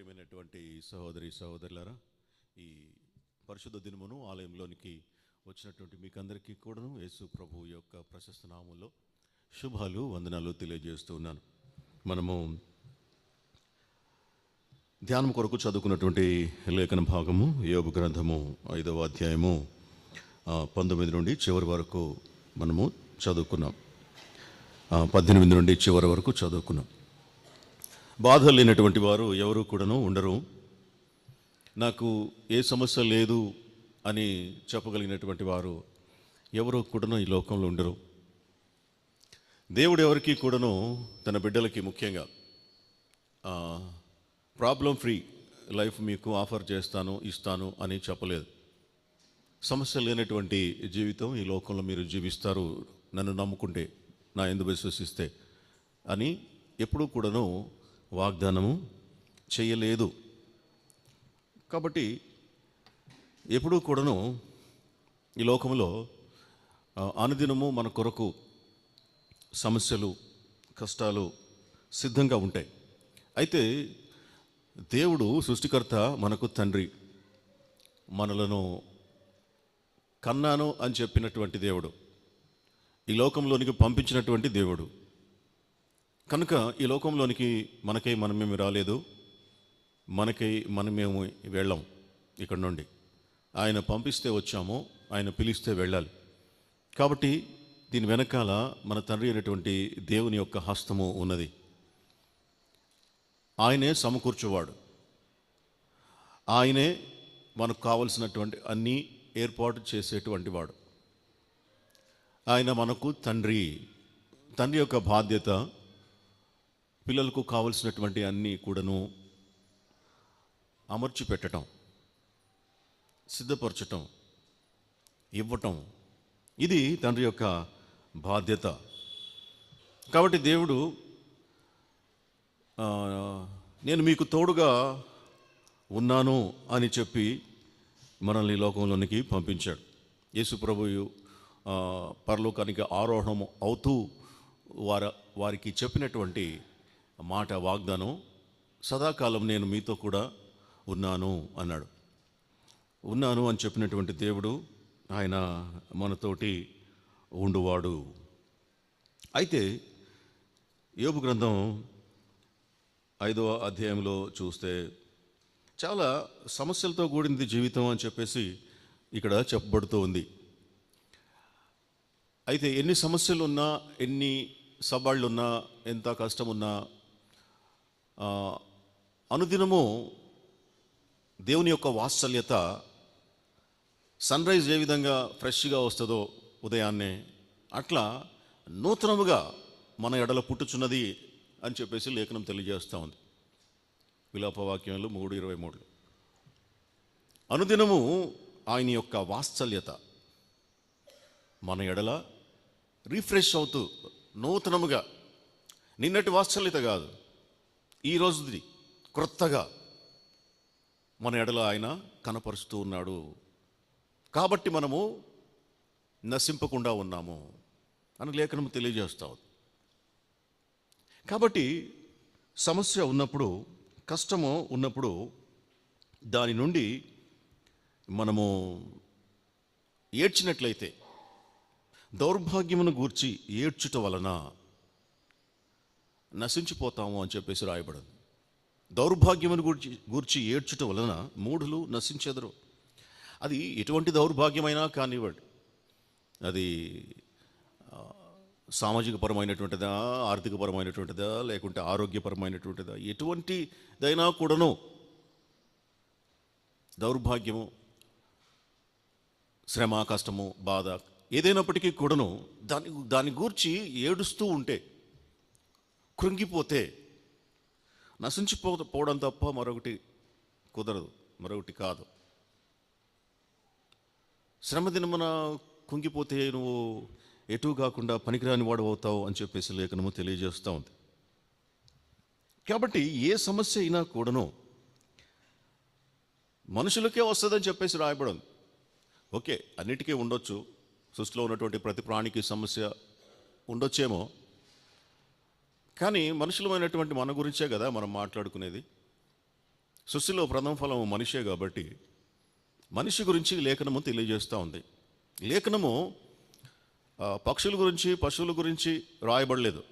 ప్రియమైనటువంటి సహోదరి సహోదరులారా, ఈ పరిశుద్ధ దినమును ఆలయంలోనికి వచ్చినటువంటి మీకందరికీ కూడాను యేసు ప్రభు యొక్క ప్రశస్త నామంలో శుభాలు వందనాలు తెలియజేస్తూ ఉన్నాను. మనము ధ్యానం కొరకు చదువుకున్నటువంటి లేఖన భాగము యోబు గ్రంథము 5వ అధ్యాయము 19 నుండి చివరి వరకు మనము చదువుకున్నాం. 18 నుండి చివరి వరకు చదువుకున్నాం. బాధ లేనటువంటి వారు ఎవరు కూడాను ఉండరు. నాకు ఏ సమస్య లేదు అని చెప్పగలిగినటువంటి వారు ఎవరు కూడాను ఈ లోకంలో ఉండరు. దేవుడు ఎవరికి కూడాను తన బిడ్డలకి ముఖ్యంగా ప్రాబ్లం ఫ్రీ లైఫ్ మీకు ఆఫర్ చేస్తాను, ఇస్తాను అని చెప్పలేదు. సమస్య లేనటువంటి జీవితం ఈ లోకంలో మీరు జీవిస్తారు నన్ను నమ్ముకుంటే, నా యందు విశ్వసిస్తే అని ఎప్పుడూ కూడాను వాగ్దానము చేయలేదు. కాబట్టి ఎప్పుడూ కూడాను ఈ లోకంలో అనుదినము మన కొరకు సమస్యలు, కష్టాలు సిద్ధంగా ఉంటాయి. అయితే దేవుడు సృష్టికర్త, మనకు తండ్రి, మనలను కన్నాను అని చెప్పినటువంటి దేవుడు, ఈ లోకంలోనికి పంపించినటువంటి దేవుడు. కనుక ఈ లోకంలోనికి మనకై మనమేమి రాలేదు, మనకై మనమేమి వెళ్ళాం. ఇక్కడ నుండి ఆయన పంపిస్తే వచ్చాము, ఆయన పిలిస్తే వెళ్ళాలి. కాబట్టి దీని వెనకాల మన తండ్రి అయినటువంటి దేవుని యొక్క హస్తము ఉన్నది. ఆయనే సమకూర్చువాడు, ఆయనే మనకు కావలసినటువంటి అన్నీ ఏర్పాటు చేసేటువంటి వాడు. ఆయన మనకు తండ్రి. తండ్రి యొక్క బాధ్యత పిల్లలకు కావలసినటువంటి అన్నీ కూడాను అమర్చి పెట్టడం, సిద్ధపరచటం, ఇవ్వటం, ఇది తండ్రి యొక్క బాధ్యత. కాబట్టి దేవుడు నేను మీకు తోడుగా ఉన్నాను అని చెప్పి మనల్ని లోకంలోనికి పంపించాడు. యేసు ప్రభువు పరలోకానికి ఆరోహణం అవుతూ వారికి చెప్పినటువంటి మాట, వాగ్దానం, సదాకాలం నేను మీతో కూడా ఉన్నాను అన్నాడు. ఉన్నాను అని చెప్పినటువంటి దేవుడు ఆయన మనతోటి ఉండువాడు. అయితే యోబు గ్రంథం 5వ అధ్యాయంలో చూస్తే చాలా సమస్యలతో కూడింది జీవితం అని చెప్పేసి ఇక్కడ చెప్పబడుతూ ఉంది. అయితే ఎన్ని సమస్యలు ఉన్నా, ఎన్ని సవాళ్ళున్నా, ఎంత కష్టమున్నా, అనుదినము దేవుని యొక్క వాత్సల్యత సన్ రైజ్ ఏ విధంగా ఫ్రెష్గా వస్తుందో ఉదయాన్నే, అట్లా నూతనముగా మన ఎడల పుట్టుచున్నది అని చెప్పేసి లేఖనం తెలియజేస్తూ ఉంది. విలాపవాక్యంలో 3:23 అనుదినము ఆయన యొక్క వాత్సల్యత మన ఎడల రీఫ్రెష్ అవుతూ నూతనముగా, నిన్నటి వాత్సల్యత కాదు, ఈ రోజుది క్రొత్తగా మన ఎడల ఆయన కనపరుస్తూ ఉన్నాడు. కాబట్టి మనము నశింపకుండా ఉన్నాము అని లేఖనం తెలియజేస్తా ఉంది. కాబట్టి సమస్య ఉన్నప్పుడు, కష్టము ఉన్నప్పుడు దాని నుండి మనము ఏడ్చినట్లయితే, దౌర్భాగ్యమును గూర్చి ఏడ్చుట వలన నశించిపోతాము అని చెప్పేసి రాయబడింది. దౌర్భాగ్యమును గూర్చి ఏడ్చుట వలన మూఢులు నశించెదరు. అది ఎటువంటి దౌర్భాగ్యమైనా కానివ్వండి, అది సామాజికపరమైనటువంటిదా, ఆర్థికపరమైనటువంటిదా, లేకుంటే ఆరోగ్యపరమైనటువంటిదా, ఎటువంటిదైనా కూడాను దౌర్భాగ్యము, శ్రమ, కష్టము, బాధ ఏదైనప్పటికీ కూడాను దాని గూర్చి ఏడుస్తూ ఉంటే, కృంగిపోతే నశించిపోవడం తప్ప మరొకటి కుదరదు, మరొకటి కాదు. శ్రమ దినమున కుంగిపోతే నువ్వు ఎటు కాకుండా పనికిరాని వాడు అవుతావు అని చెప్పేసి లేఖనము తెలియజేస్తూ ఉంది. కాబట్టి ఏ సమస్య అయినా కూడాను మనుషులకే వస్తుందని చెప్పేసి రాయబడింది. ఓకే, అన్నిటికీ ఉండొచ్చు, సృష్టిలో ఉన్నటువంటి ప్రతి ప్రాణికి సమస్య ఉండొచ్చేమో, కానీ మనుషులమైనటువంటి మన గురించే కదా మనం మాట్లాడుకునేది. సృష్టిలో ప్రథమ ఫలం మనిషే కాబట్టి మనిషి గురించి లేఖనము తెలియజేస్తూ ఉంది. లేఖనము పక్షుల గురించి పశువుల గురించి రాయబడలేదు.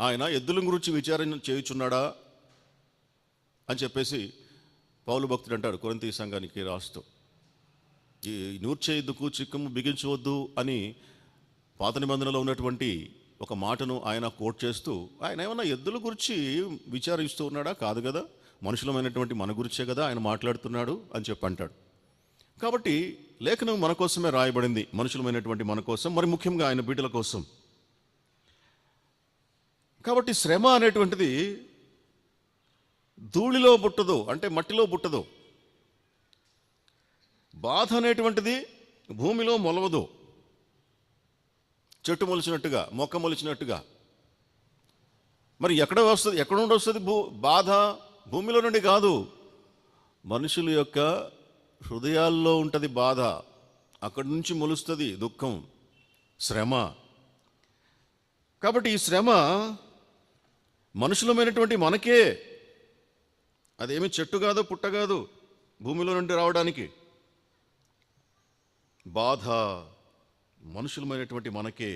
ఆయన ఎద్దుల గురించి విచారణ చేయుచున్నాడా అని చెప్పేసి పౌలు భక్తుడు అంటాడు కొరింథీ సంఘానికి రాస్తూ. ఈ నూర్చే ఎద్దుకు చిక్కము బిగించవద్దు అని పాత నిబంధనలో ఉన్నటువంటి ఒక మాటను ఆయన కోట్ చేస్తూ, ఆయన ఏమన్నా ఎద్దుల గురించి విచారిస్తూ ఉన్నాడా? కాదు కదా, మనుషులమైనటువంటి మన గురించే కదా ఆయన మాట్లాడుతున్నాడు అని చెప్పి అంటాడు. కాబట్టి లేఖనం మన కోసమే రాయబడింది, మనుషులమైనటువంటి మన కోసం, మరి ముఖ్యంగా ఆయన బిడ్డల కోసం. కాబట్టి శ్రమ అనేటువంటిది ధూళిలో పుట్టదు, అంటే మట్టిలో పుట్టదు. బాధ అనేటువంటిది భూమిలో మొలవదు, చెట్టు మొలిచినట్టుగా, మొక్క మొలిచినట్టుగా. మరి ఎక్కడ వస్తుంది, ఎక్కడ నుండి వస్తుంది బాధ? భూమిలో నుండి కాదు, మనుషుల యొక్క హృదయాల్లో ఉంటుంది బాధ. అక్కడి నుంచి మొలుస్తుంది దుఃఖం, శ్రమ. కాబట్టి ఈ శ్రమ మనుషులమైనటువంటి మనకే, అదేమి చెట్టు కాదు, పుట్ట కాదు భూమిలో నుండి రావడానికి. బాధ మనుషులమైనటువంటి మనకే.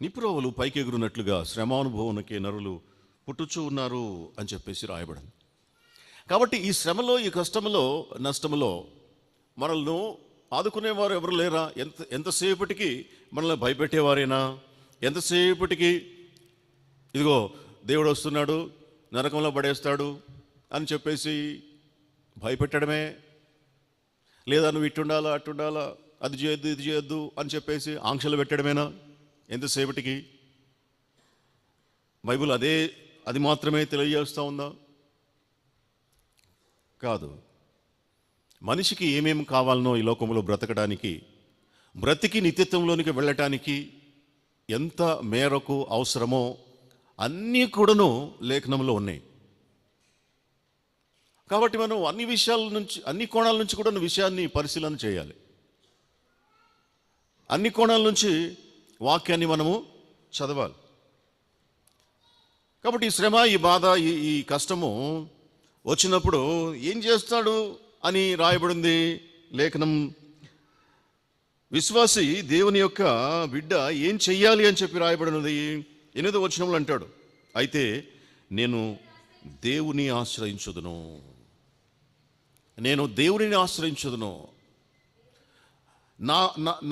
నిపురవులు పైకెగురున్నట్లుగా శ్రమానుభవంకే నరులు పుట్టుచూ ఉన్నారు అని చెప్పేసి రాయబడింది. కాబట్టి ఈ శ్రమలో, ఈ కష్టంలో, నష్టంలో మనల్ని ఆదుకునేవారు ఎవరు లేరా? ఎంతసేపటికి మనల్ని భయపెట్టేవారేనా? ఎంతసేపటికి ఇదిగో దేవుడు వస్తున్నాడు, నరకంలో పడేస్తాడు అని చెప్పేసి భయపెట్టడమే, లేదా నువ్వు ఇట్టుండాలా అట్టుండాలా, అది చేయొద్దు ఇది చేయొద్దు అని చెప్పేసి ఆంక్షలు పెట్టడమేనా ఎంతసేపటికి? బైబిల్ అది మాత్రమే తెలియజేస్తూ ఉందా? కాదు. మనిషికి ఏమేమి కావాలనో ఈ లోకంలో బ్రతకడానికి, బ్రతికి నిత్యత్వంలోనికి వెళ్ళటానికి ఎంత మేరకు అవసరమో అన్నీ కూడాను లేఖనంలో ఉన్నాయి. కాబట్టి మనం అన్ని విషయాల నుంచి, అన్ని కోణాల నుంచి కూడా విషయాన్ని పరిశీలన చేయాలి. అన్ని కోణాల నుంచి వాక్యాన్ని మనము చదవాలి. కాబట్టి ఈ శ్రమ, ఈ బాధ, ఈ కష్టము వచ్చినప్పుడు ఏం చేస్తాడు అని రాయబడింది లేఖనం. విశ్వాసి దేవుని యొక్క బిడ్డ ఏం చెయ్యాలి అని చెప్పి రాయబడినది. 8వ వచనంలో అంటాడు, అయితే నేను దేవుని ఆశ్రయించుదును, నేను దేవుని ఆశ్రయించుదును.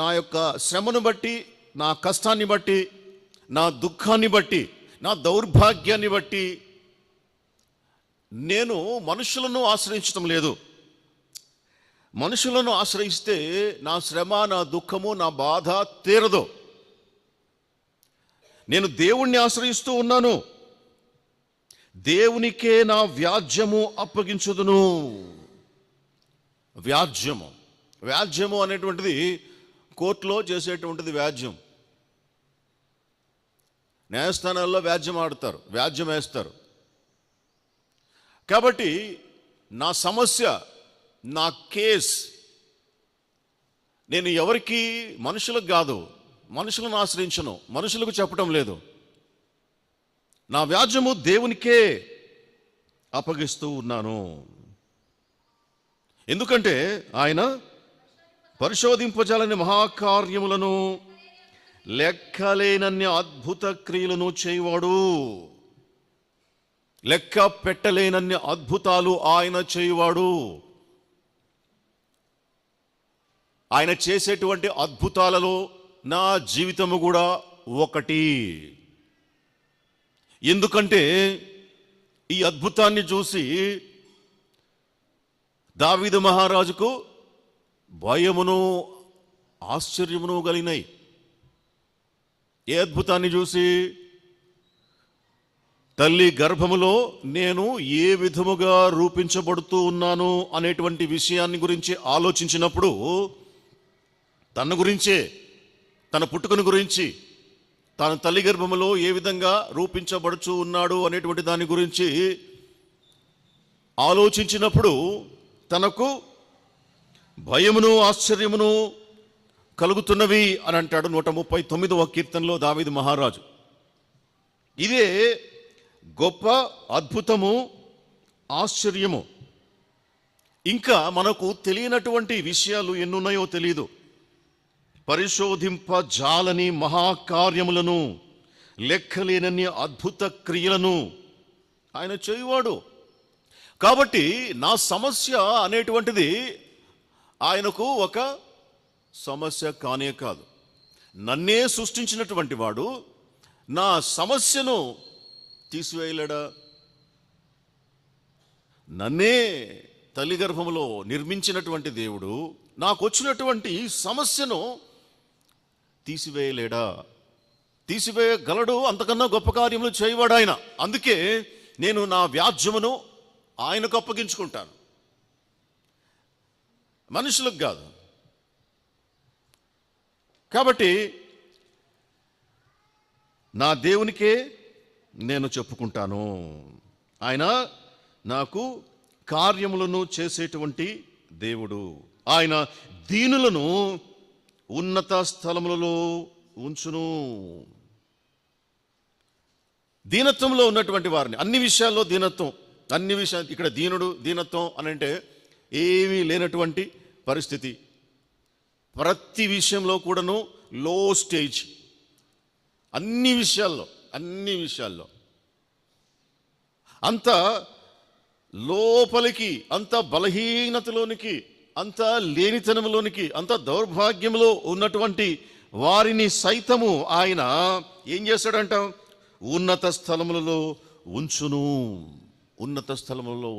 నా యొక్క శ్రమను బట్టి, నా కష్టాన్ని బట్టి, నా దుఃఖాన్ని బట్టి, నా దౌర్భాగ్యాన్ని బట్టి నేను మనుషులను ఆశ్రయించడం లేదు. మనుషులను ఆశ్రయిస్తే నా శ్రమ, నా దుఃఖము, నా బాధ తీరదు. నేను దేవుణ్ణి ఆశ్రయిస్తూ ఉన్నాను. దేవునికే నా వ్యాజ్యము అప్పగించుదును. వ్యాజ్యము అనేటువంటిది కోర్టులో చేసేటువంటిది వ్యాజ్యం. న్యాయస్థానాల్లో వ్యాజ్యం వేస్తారు. కాబట్టి నా సమస్య, నా కేస్ నేను ఎవరికి, మనుషులకు కాదు, మనుషులను ఆశ్రయించను, మనుషులకు చెప్పడం లేదు. నా వ్యాజ్యము దేవునికే అప్పగిస్తూ ఉన్నాను. ఎందుకంటే ఆయన పరిశోధింపజాలని మహాకార్యములను, లెక్కలేనన్ని అద్భుత క్రియలను చేయవాడు. లెక్క పెట్టలేనన్ని అద్భుతాలు ఆయన చేయువాడు. ఆయన చేసేటువంటి అద్భుతాలలో నా జీవితము కూడా ఒకటి. ఎందుకంటే ఈ అద్భుతాన్ని చూసి దావీదు మహారాజుకు భయమును ఆశ్చర్యమును కలిగినాయి. ఏ అద్భుతాన్ని చూసి? తల్లి గర్భములో నేను ఏ విధముగా రూపించబడుతూ ఉన్నాను అనేటువంటి విషయాన్ని గురించి ఆలోచించినప్పుడు, తన గురించే, తన పుట్టుకను గురించి, తాను తల్లి గర్భములో ఏ విధంగా రూపించబడుచూ ఉన్నాడు అనేటువంటి దాని గురించి ఆలోచించినప్పుడు తనకు భయమును ఆశ్చర్యమును కలుగుతున్నవి అని అంటాడు 139వ కీర్తనలో దావీదు మహారాజు. ఇదే గొప్ప అద్భుతము, ఆశ్చర్యము. ఇంకా మనకు తెలియనటువంటి విషయాలు ఎన్నున్నాయో తెలియదు. పరిశోధింప జాలని మహాకార్యములను, లెక్కలేనన్ని అద్భుత క్రియలను ఆయన చేయువాడు. కాబట్టి నా సమస్య అనేటువంటిది ఆయనకు ఒక సమస్య కానే కాదు. నన్నే సృష్టించినటువంటి వాడు నా సమస్యను తీసివేయలేడా? నన్నే తల్లి గర్భంలో నిర్మించినటువంటి దేవుడు నాకు వచ్చినటువంటి సమస్యను తీసివేయలేడా? తీసివేయగలడు. అంతకన్నా గొప్ప కార్యములు చేయవాడు ఆయన. అందుకే నేను నా వ్యాజ్యమును ఆయనకు అప్పగించుకుంటాను, మనుషులకు కాదు. కాబట్టి నా దేవునికే నేను చెప్పుకుంటాను. ఆయన నాకు కార్యములను చేసేటువంటి దేవుడు. ఆయన దీనులను ఉన్నత స్థలములలో ఉంచును. దీనత్వంలో ఉన్నటువంటి వారిని, అన్ని విషయాల్లో దీనత్వం, అన్ని విషయాలు. ఇక్కడ దీనత్వం అని అంటే ఏమీ లేనటువంటి పరిస్థితి. ప్రతి విషయంలో కూడాను లో స్టేజ్, అన్ని విషయాల్లో అంత లోపలికి, అంత బలహీనతలోనికి, అంత లేనితనంలోనికి, అంత దౌర్భాగ్యంలో ఉన్నటువంటి వారిని సైతము ఆయన ఏం చేస్తాడంట? ఉన్నత స్థలములలో ఉంచును. ఉన్నత స్థలములలో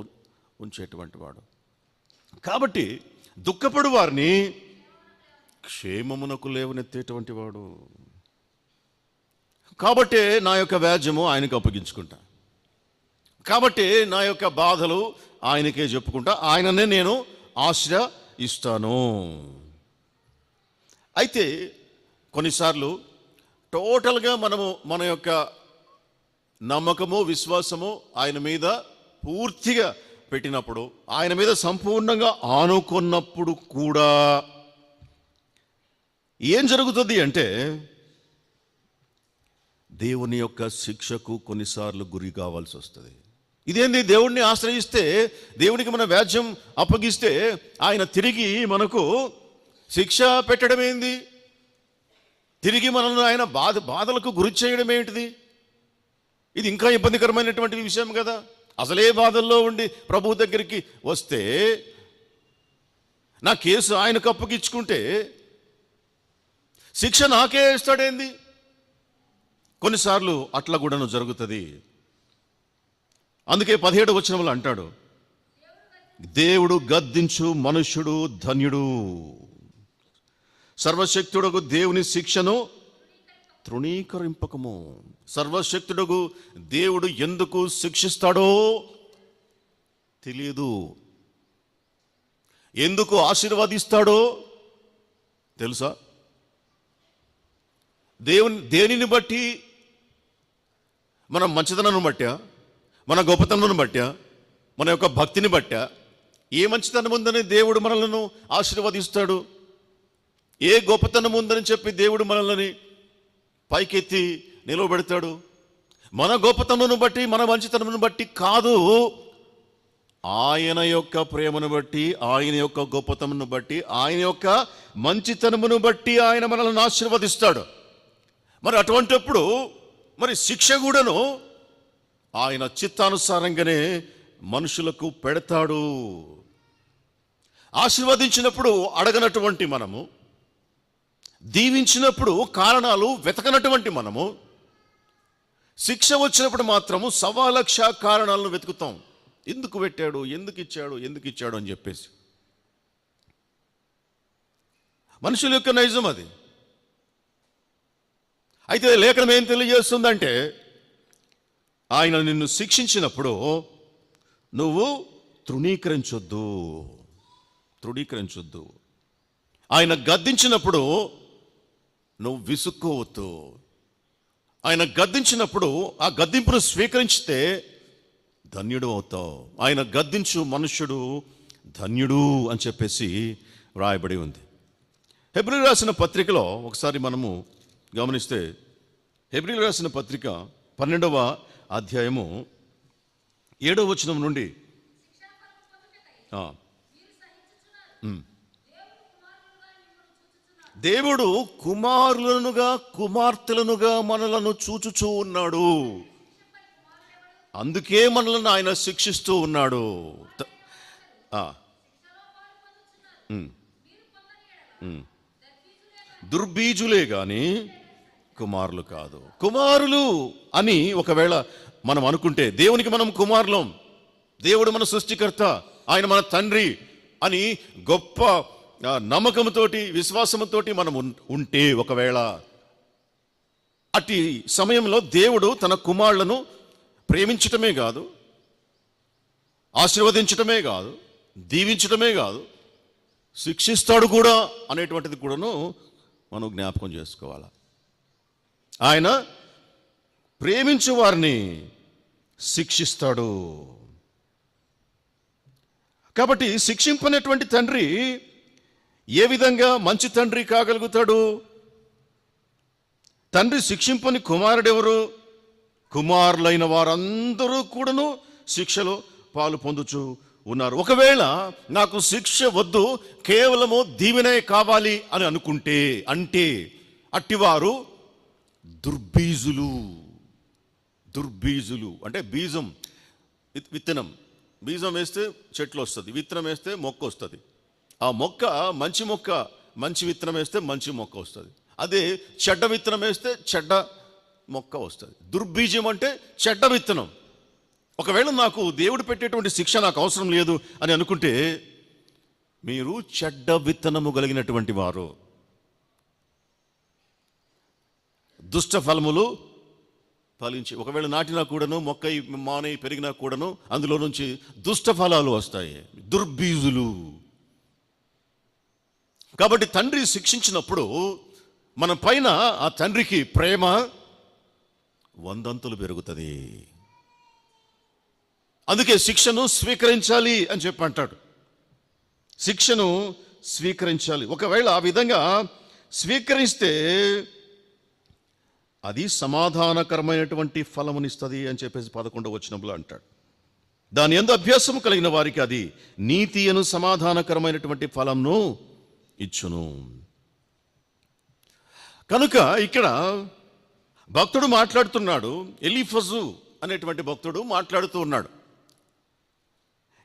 ఉంచేటువంటి వాడు. కాబట్టి దుఃఖపడు వారిని క్షేమమునకు లేవనెత్తేటువంటి వాడు. కాబట్టే నా యొక్క వ్యాజ్యము ఆయనకు అప్పగించుకుంటా. కాబట్టి నా యొక్క బాధలు ఆయనకే చెప్పుకుంటా. ఆయననే నేను ఆశ్రయిస్తాను. అయితే కొన్నిసార్లు టోటల్గా మనము మన యొక్క నమ్మకము, విశ్వాసము ఆయన మీద పూర్తిగా పెట్టినప్పుడు, ఆయన మీద సంపూర్ణంగా ఆనుకున్నప్పుడు కూడా ఏం జరుగుతుంది అంటే దేవుని యొక్క శిక్షకు కొన్నిసార్లు గురి కావాల్సి వస్తుంది. ఇదేంది? దేవుణ్ణి ఆశ్రయిస్తే, దేవునికి మన వ్యాజ్యం అప్పగిస్తే ఆయన తిరిగి మనకు శిక్ష పెట్టడం ఏంది? తిరిగి మనల్ని ఆయన బాధలకు గురి చేయడం ఏంటిది? ఇది ఇంకా ఇబ్బందికరమైనటువంటి విషయం కదా. అసలే బాధల్లో ఉండి ప్రభు దగ్గరికి వస్తే, నా కేసు ఆయనకు అప్పగించుకుంటే శిక్ష నాకే ఇస్తాడేంది? కొన్నిసార్లు అట్లా కూడాను జరుగుతుంది. అందుకే 17వ వచనంలో అంటాడు, దేవుడు గద్దించు మనుష్యుడు ధన్యుడు. సర్వశక్తుడకు దేవుని శిక్షను తృణీకరింపకము. సర్వశక్తుడకు దేవుడు ఎందుకు శిక్షిస్తాడో తెలియదు, ఎందుకు ఆశీర్వదిస్తాడో తెలుసా? దేనిని బట్టి? మన మంచితనాన్ని బట్టా, మన గొప్పతనాన్ని బట్టా, మన యొక్క భక్తిని బట్టా? ఏ మంచితనం ఉందని దేవుడు మనలను ఆశీర్వదిస్తాడు? ఏ గొప్పతనం ఉందని చెప్పి దేవుడు మనల్ని పైకెత్తి నిలవబెడతాడు? మన గొప్పతనమును బట్టి, మన మంచితనమును బట్టి కాదు, ఆయన యొక్క ప్రేమను బట్టి, ఆయన యొక్క గొప్పతనమును బట్టి, ఆయన యొక్క మంచితనమును బట్టి ఆయన మనల్ని ఆశీర్వదిస్తాడు. మరి అటువంటిప్పుడు మరి శిక్ష కూడాను ఆయన చిత్తానుసారంగానే మనుషులకు పెడతాడు. ఆశీర్వదించినప్పుడు అడగనటువంటి మనము, దీవించినప్పుడు కారణాలు వెతకనటువంటి మనము, శిక్ష వచ్చినప్పుడు మాత్రము 1,00,000 కారణాలను వెతుకుతాం. ఎందుకు పెట్టాడు, ఎందుకు ఇచ్చాడు అని చెప్పేసి. మనుషుల యొక్క నైజం అది. అయితే లేఖనం ఏం తెలియజేస్తుందంటే, ఆయన నిన్ను శిక్షించినప్పుడు నువ్వు తృణీకరించొద్దు. ఆయన గద్దించినప్పుడు నువ్వు విసుక్కోవద్దు. ఆయన గద్దించినప్పుడు ఆ గద్దింపును స్వీకరించితే ధన్యుడు అవుతావు. ఆయన గద్దించు మనుష్యుడు ధన్యుడు అని చెప్పేసి వ్రాయబడి ఉంది. హెబ్రీయులకు రాసిన పత్రికలో ఒకసారి మనము గమనిస్తే, హెబ్రీయులకు రాసిన పత్రిక 12వ అధ్యాయము 7వ వచనం నుండి ఆ. దేవుడు కుమారులనుగా కుమార్తెలనుగా మనలను చూచుచూ ఉన్నాడు. అందుకే మనలను ఆయన శిక్షిస్తూ ఉన్నాడు. దుర్బీజులే గాని కుమారులు కాదు. కుమారులు అని ఒకవేళ మనం అనుకుంటే దేవునికి మనం కుమారులం, దేవుడు మన సృష్టికర్త, ఆయన మన తండ్రి అని గొప్ప నమ్మకంతో విశ్వాసంతో మనం ఉంటే, ఒకవేళ అట్టి సమయంలో దేవుడు తన కుమారులను ప్రేమించటమే కాదు, ఆశీర్వదించటమే కాదు, దీవించటమే కాదు, శిక్షిస్తాడు కూడా అనేటువంటిది కూడాను మనం జ్ఞాపకం చేసుకోవాలి. ఆయన ప్రేమించే వారిని శిక్షిస్తాడు. కాబట్టి శిక్షింపనేటువంటి తండ్రి ఏ విధంగా మంచి తండ్రి కాగలుగుతాడు? తండ్రి శిక్షింపని కుమారుడెవరు? కుమారులైన వారందరూ కూడాను శిక్షలో పాలు పొందుచు ఉన్నారు. ఒకవేళ నాకు శిక్ష వద్దు, కేవలము దీవెనే కావాలి అని అనుకుంటే, అంటే అట్టివారు దుర్బీజులు. దుర్బీజులు అంటే బీజం, విత్తనం. బీజం వేస్తే చెట్లు వస్తుంది, విత్తనం వేస్తే మొక్క వస్తుంది. ఆ మొక్క మంచి మొక్క, మంచి విత్తనం వేస్తే మంచి మొక్క వస్తుంది. అదే చెడ్డ విత్తనం వేస్తే చెడ్డ మొక్క వస్తుంది. దుర్బీజం అంటే చెడ్డ విత్తనం. ఒకవేళ నాకు దేవుడు పెట్టేటువంటి శిక్ష నాకు అవసరం లేదు అని అనుకుంటే, మీరు చెడ్డ విత్తనము కలిగినటువంటి వారు. దుష్ట ఫలములు ఫలించి, ఒకవేళ నాటినా కూడాను, మొక్క మానై పెరిగినా కూడాను అందులో నుంచి దుష్ట ఫలాలు వస్తాయి. దుర్బీజులు. కాబట్టి తండ్రి శిక్షించినప్పుడు మన పైన ఆ తండ్రికి ప్రేమ 100 అంతులు పెరుగుతుంది. అందుకే శిక్షను స్వీకరించాలి అని చెప్పి అంటాడు. శిక్షను స్వీకరించాలి. ఒకవేళ ఆ విధంగా స్వీకరిస్తే అది సమాధానకరమైనటువంటి ఫలమునిస్తుంది అని చెప్పేసి 11వ వచనంలో అంటాడు. దాని యందు అభ్యాసము కలిగిన వారికి అది నీతి అను సమాధానకరమైనటువంటి ఫలంను ఇచ్చును. కనుక ఇక్కడ భక్తుడు మాట్లాడుతున్నాడు. ఎలీఫజు అనేటువంటి భక్తుడు మాట్లాడుతూ ఉన్నాడు.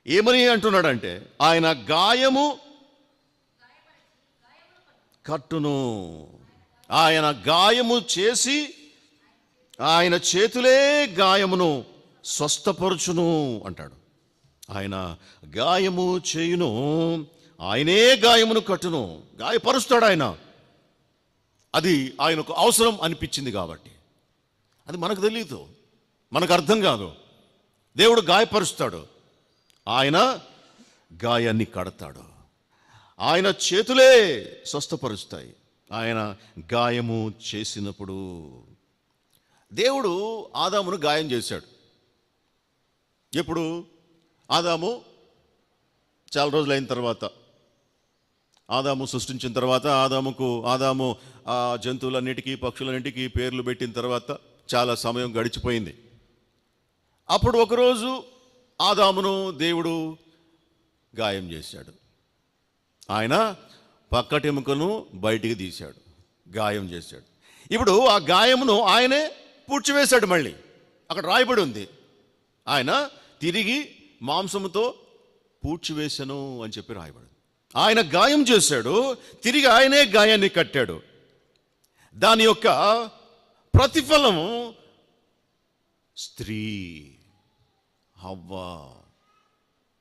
ఏమని అంటున్నాడంటే, ఆయన గాయము కట్టును, ఆయన గాయము చేసి ఆయన చేతులే గాయమును స్వస్థపరుచును అంటాడు. ఆయన గాయము చేయును, ఆయనే గాయమును కట్టును. గాయపరుస్తాడు ఆయన. అది ఆయనకు అవసరం అనిపించింది కాబట్టి. అది మనకు తెలియదు, మనకు అర్థం కాదు. దేవుడు గాయపరుస్తాడు, ఆయన గాయాన్ని కడతాడు, ఆయన చేతులే స్వస్థపరుస్తాయి. ఆయన గాయము చేసినప్పుడు దేవుడు ఆదామును గాయం చేశాడు. ఎప్పుడు? ఆదాము చాలా రోజులైన తర్వాత, ఆదాము సృష్టించిన తర్వాత, ఆదాము ఆ జంతువులన్నిటికీ పక్షులన్నిటికీ పేర్లు పెట్టిన తర్వాత చాలా సమయం గడిచిపోయింది. అప్పుడు ఒకరోజు ఆదామును దేవుడు గాయం చేశాడు. ఆయన పక్కటెముకను బయటికి తీశాడు, గాయం చేశాడు. ఇప్పుడు ఆ గాయమును ఆయనే పూడ్చివేశాడు. మళ్ళీ అక్కడ రాయబడి ఉంది, ఆయన తిరిగి మాంసముతో పూడ్చివేశాను అని చెప్పి రాయబడి. ఆయన గాయం చేశాడు, తిరిగి ఆయనే గాయాన్ని కట్టాడు. దాని యొక్క ప్రతిఫలం స్త్రీ హవ్వ.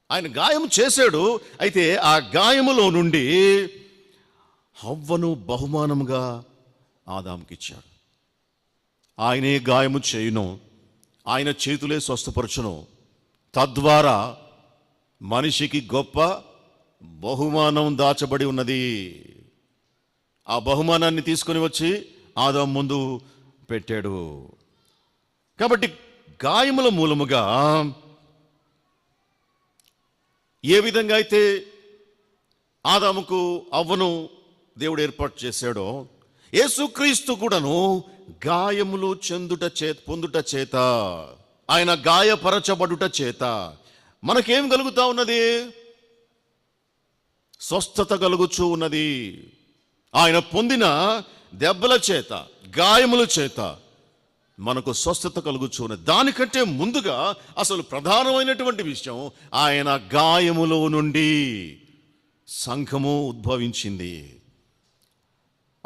ఆయన గాయం చేశాడు, అయితే ఆ గాయములో నుండి హవ్వను బహుమానముగా ఆదాముకి ఇచ్చాడు. ఆయనే గాయము చేయును, ఆయన చేతులే స్వస్థపరచును. తద్వారా మనిషికి గొప్ప బహుమానం దాచబడి ఉన్నది. ఆ బహుమానాన్ని తీసుకొని వచ్చి ఆదాము ముందు పెట్టాడు. కాబట్టి గాయముల మూలముగా ఏ విధంగా అయితే ఆదాముకు అవ్వను దేవుడు ఏర్పాటు చేశాడో, యేసుక్రీస్తు కూడాను గాయములు పొందుట చేత, ఆయన గాయపరచబడుట చేత మనకేం కలుగుతా ఉన్నది? స్వస్థత కలుగుచూ ఉన్నది. ఆయన పొందిన దెబ్బల చేత, గాయముల చేత మనకు స్వస్థత కలుగుచూ ఉన్నది. దానికంటే ముందుగా అసలు ప్రధానమైనటువంటి విషయం, ఆయన గాయములో నుండి సంఘము ఉద్భవించింది.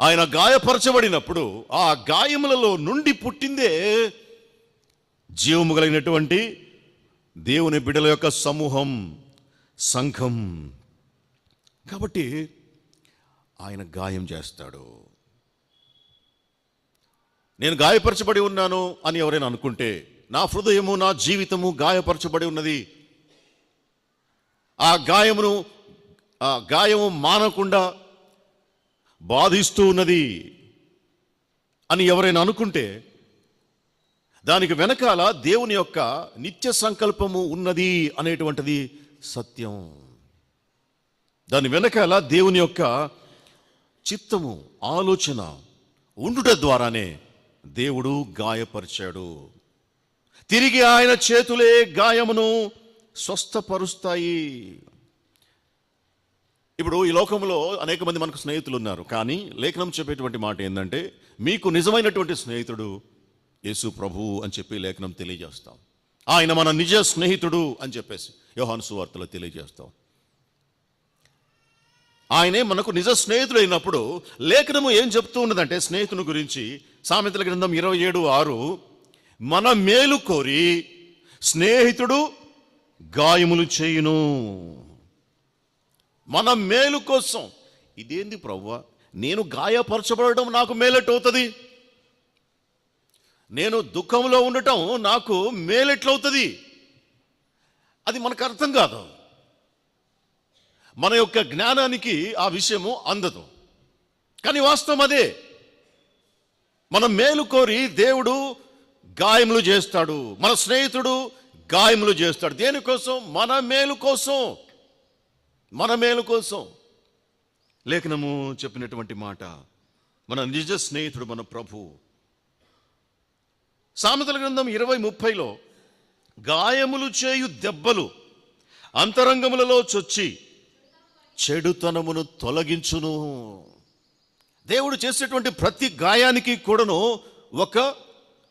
ఆయన గాయపరచబడినప్పుడు ఆ గాయములలో నుండి పుట్టిందే జీవము కలిగినటువంటి దేవుని బిడ్డల యొక్క సమూహం, సంఘం. కాబట్టి ఆయన గాయం చేస్తాడు. నేను గాయపరచబడి ఉన్నాను అని ఎవరైనా అనుకుంటే, నా హృదయము, నా జీవితము గాయపరచబడి ఉన్నది, ఆ గాయము మానకుండా బాధిస్తూ ఉన్నది అని ఎవరైనా అనుకుంటే, దానికి వెనకాల దేవుని యొక్క నిత్య సంకల్పము ఉన్నది అనేటువంటిది సత్యం. దాని వెనకాల దేవుని యొక్క చిత్తము, ఆలోచన ఉండుట ద్వారానే దేవుడు గాయపరిచాడు. తిరిగి ఆయన చేతులే గాయమును స్వస్థపరుస్తాయి. ఇప్పుడు ఈ లోకంలో అనేక మంది మనకు స్నేహితులు ఉన్నారు. కానీ లేఖనం చెప్పేటువంటి మాట ఏంటంటే, మీకు నిజమైనటువంటి స్నేహితుడు యేసు ప్రభు అని చెప్పి లేఖనం తెలియజేస్తాం. ఆయన మన నిజ స్నేహితుడు అని చెప్పేసి యోహాను సువార్తలో తెలియజేస్తాం. ఆయనే మనకు నిజ స్నేహితుడు అయినప్పుడు లేఖనము ఏం చెప్తూ ఉన్నదంటే స్నేహితుని గురించి, సామెతల గ్రంథం 27:6, మన మేలు కోరి స్నేహితుడు గాయములు చేయును. మన మేలు కోసం. ఇదేంది ప్రభువా, నేను గాయపరచబడడం నాకు మేలెట్టవుతుంది, నేను దుఃఖంలో ఉండటం నాకు మేలెట్లవుతుంది? అది మనకు అర్థం కాదు. మన యొక్క జ్ఞానానికి ఆ విషయము అందదు. కానీ వాస్తవం అదే. మన మేలు కోరి దేవుడు గాయములు చేస్తాడు, మన స్నేహితుడు గాయములు చేస్తాడు. దేనికోసం? మన మేలు కోసం, మన మేలు కోసం. లేఖనము చెప్పినటువంటి మాట, మన నిజ స్నేహితుడు మన ప్రభు. సామెతల గ్రంథం 20:30లో, గాయములు చేయు దెబ్బలు అంతరంగములలో చొచ్చి చెడుతనమును తొలగించును. దేవుడు చేసేటువంటి ప్రతి గాయానికి కూడాను ఒక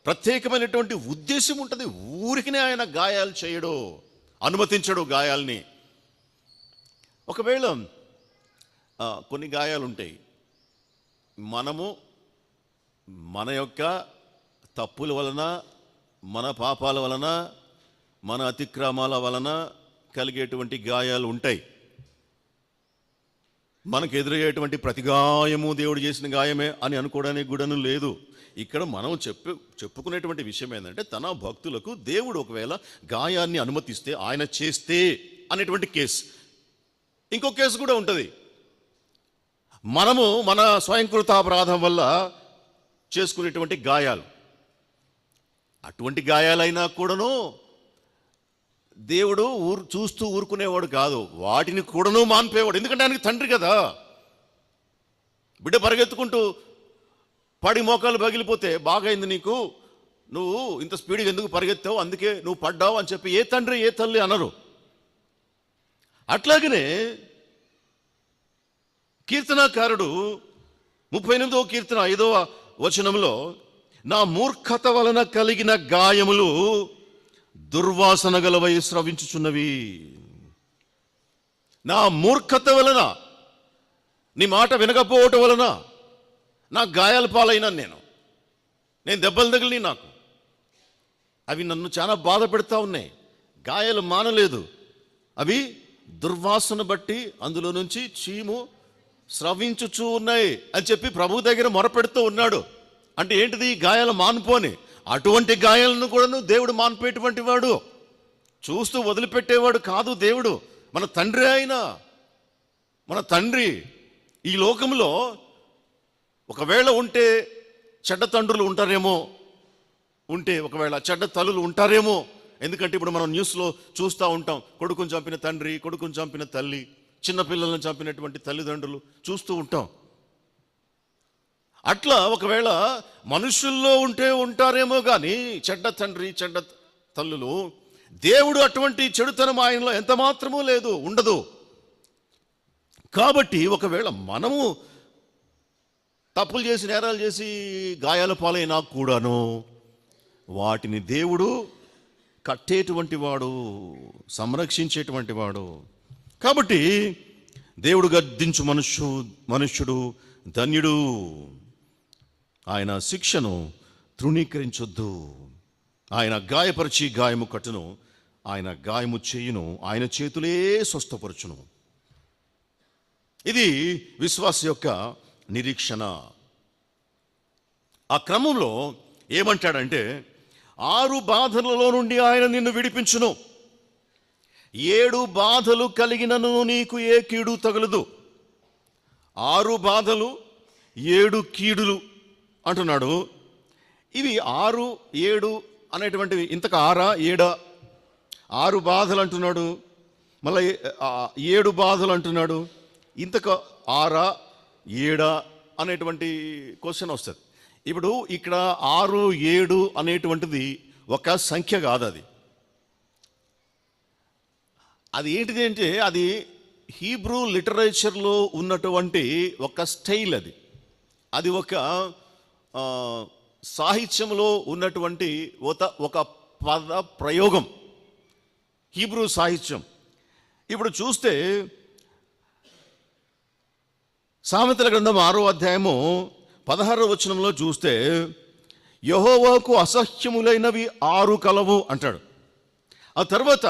ప్రత్యేకమైనటువంటి ఉద్దేశం ఉంటుంది. ఊరికినే ఆయన గాయాలు చేయడు, అనుమతించడు గాయాల్ని. ఒకవేళ కొన్ని గాయాలు ఉంటాయి, మనము మన యొక్క తప్పుల వలన, మన పాపాల వలన, మన అతిక్రమాల వలన కలిగేటువంటి గాయాలు ఉంటాయి. మనకు ఎదురయ్యేటువంటి ప్రతి గాయము దేవుడు చేసిన గాయమే అని అనుకోవడానికి కూడాను లేదు. ఇక్కడ మనం చెప్పుకునేటువంటి విషయం ఏంటంటే, తన భక్తులకు దేవుడు ఒకవేళ గాయాన్ని అనుమతిస్తే, ఆయన చేస్తే అనేటువంటి కేసు. ఇంకో కేసు కూడా ఉంటుంది. మనము మన స్వయంకృతాపరాధం వల్ల చేసుకునేటువంటి గాయాలు, అటువంటి గాయాలైనా కూడాను దేవుడు చూస్తూ ఊరుకునేవాడు కాదు, వాటిని కూడాను మాన్పేవాడు. ఎందుకంటే ఆయనకి తండ్రి కదా. బిడ్డ పరిగెత్తుకుంటూ పడి మోకాలు పగిలిపోతే, బాగైంది నీకు, నువ్వు ఇంత స్పీడ్గా ఎందుకు పరిగెత్తావు, అందుకే నువ్వు పడ్డావు అని చెప్పి ఏ తండ్రి ఏ తల్లి అనరు. అట్లాగనే కీర్తనాకారుడు 38వ కీర్తన 5వ వచనంలో, నా మూర్ఖత వలన కలిగిన గాయములు దుర్వాసన గలవై స్రవించుచున్నవి. నా మూర్ఖత వలన, నీ మాట వినకపోవటం వలన నా గాయాల పాలైనా, నేను దెబ్బలు తగిలి, నాకు అవి నన్ను చాలా బాధ పెడతా ఉన్నాయి. గాయాలు మానలేదు, అవి దుర్వాసన బట్టి అందులో నుంచి చీము స్రవించుచూ ఉన్నాయి అని చెప్పి ప్రభు దగ్గర మొరపెడుతూ ఉన్నాడు. అంటే ఏంటిది? గాయాలు మానుపోని. అటువంటి గాయాలను కూడా దేవుడు మాన్పేటువంటి వాడు, చూస్తూ వదిలిపెట్టేవాడు కాదు దేవుడు. మన తండ్రి ఆయన, మన తండ్రి. ఈ లోకంలో ఒకవేళ ఉంటే చెడ్డ తండ్రులు ఉంటారేమో, ఒకవేళ చెడ్డ తల్లులు ఉంటారేమో. ఎందుకంటే ఇప్పుడు మనం న్యూస్లో చూస్తూ ఉంటాం, కొడుకుని చంపిన తండ్రి, కొడుకుని చంపిన తల్లి, చిన్నపిల్లలను చంపినటువంటి తల్లిదండ్రులు చూస్తూ ఉంటాం. అట్లా ఒకవేళ మనుషుల్లో ఉంటారేమో కానీ చెడ్డ తండ్రి, చెడ్డ తల్లులు. దేవుడు అటువంటి చెడుతనం ఆయనలో ఎంత మాత్రమూ లేదు, ఉండదు. కాబట్టి ఒకవేళ మనము తప్పులు చేసి నేరాలు చేసి గాయాల పాలైనా కూడాను వాటిని దేవుడు కట్టేటువంటి వాడు, సంరక్షించేటువంటి వాడు. కాబట్టి దేవుడు గద్దించు మనుష్యుడు ధన్యుడు, ఆయన శిక్షను తృణీకరించొద్దు. ఆయన గాయపరిచి గాయము కట్టును, ఆయన గాయము చేయును, ఆయన చేతులే స్వస్థపరచును. ఇది విశ్వాస యొక్క నిరీక్షణ. ఆ క్రమంలో ఏమంటాడంటే 6 బాధలలో నుండి ఆయన నిన్ను విడిపించును, 7 బాధలు కలిగినను నీకు ఏ కీడు తగలదు. 6 బాధలు 7 కీడులు అంటున్నాడు. ఇవి 6, 7 అనేటువంటివి ఇంతకు 6, 7, 6 బాధలు అంటున్నాడు, మళ్ళీ 7 బాధలు అంటున్నాడు. ఇంతకు 6, 7 అనేటువంటి క్వశ్చన్ వస్తుంది. ఇప్పుడు ఇక్కడ 6, 7 అనేటువంటిది ఒక సంఖ్య కాదు, అది ఏంటిది అంటే అది హీబ్రూ లిటరేచర్లో ఉన్నటువంటి ఒక స్టైల్, అది ఒక సాహిత్యంలో ఉన్నటువంటి ఒక పద ప్రయోగం, హీబ్రూ సాహిత్యం. ఇప్పుడు చూస్తే సామెతల గ్రంథం 6వ అధ్యాయము 16వ వచనంలో చూస్తే యెహోవాకు అసహ్యములైనవి 6 కలవు అంటాడు. ఆ తర్వాత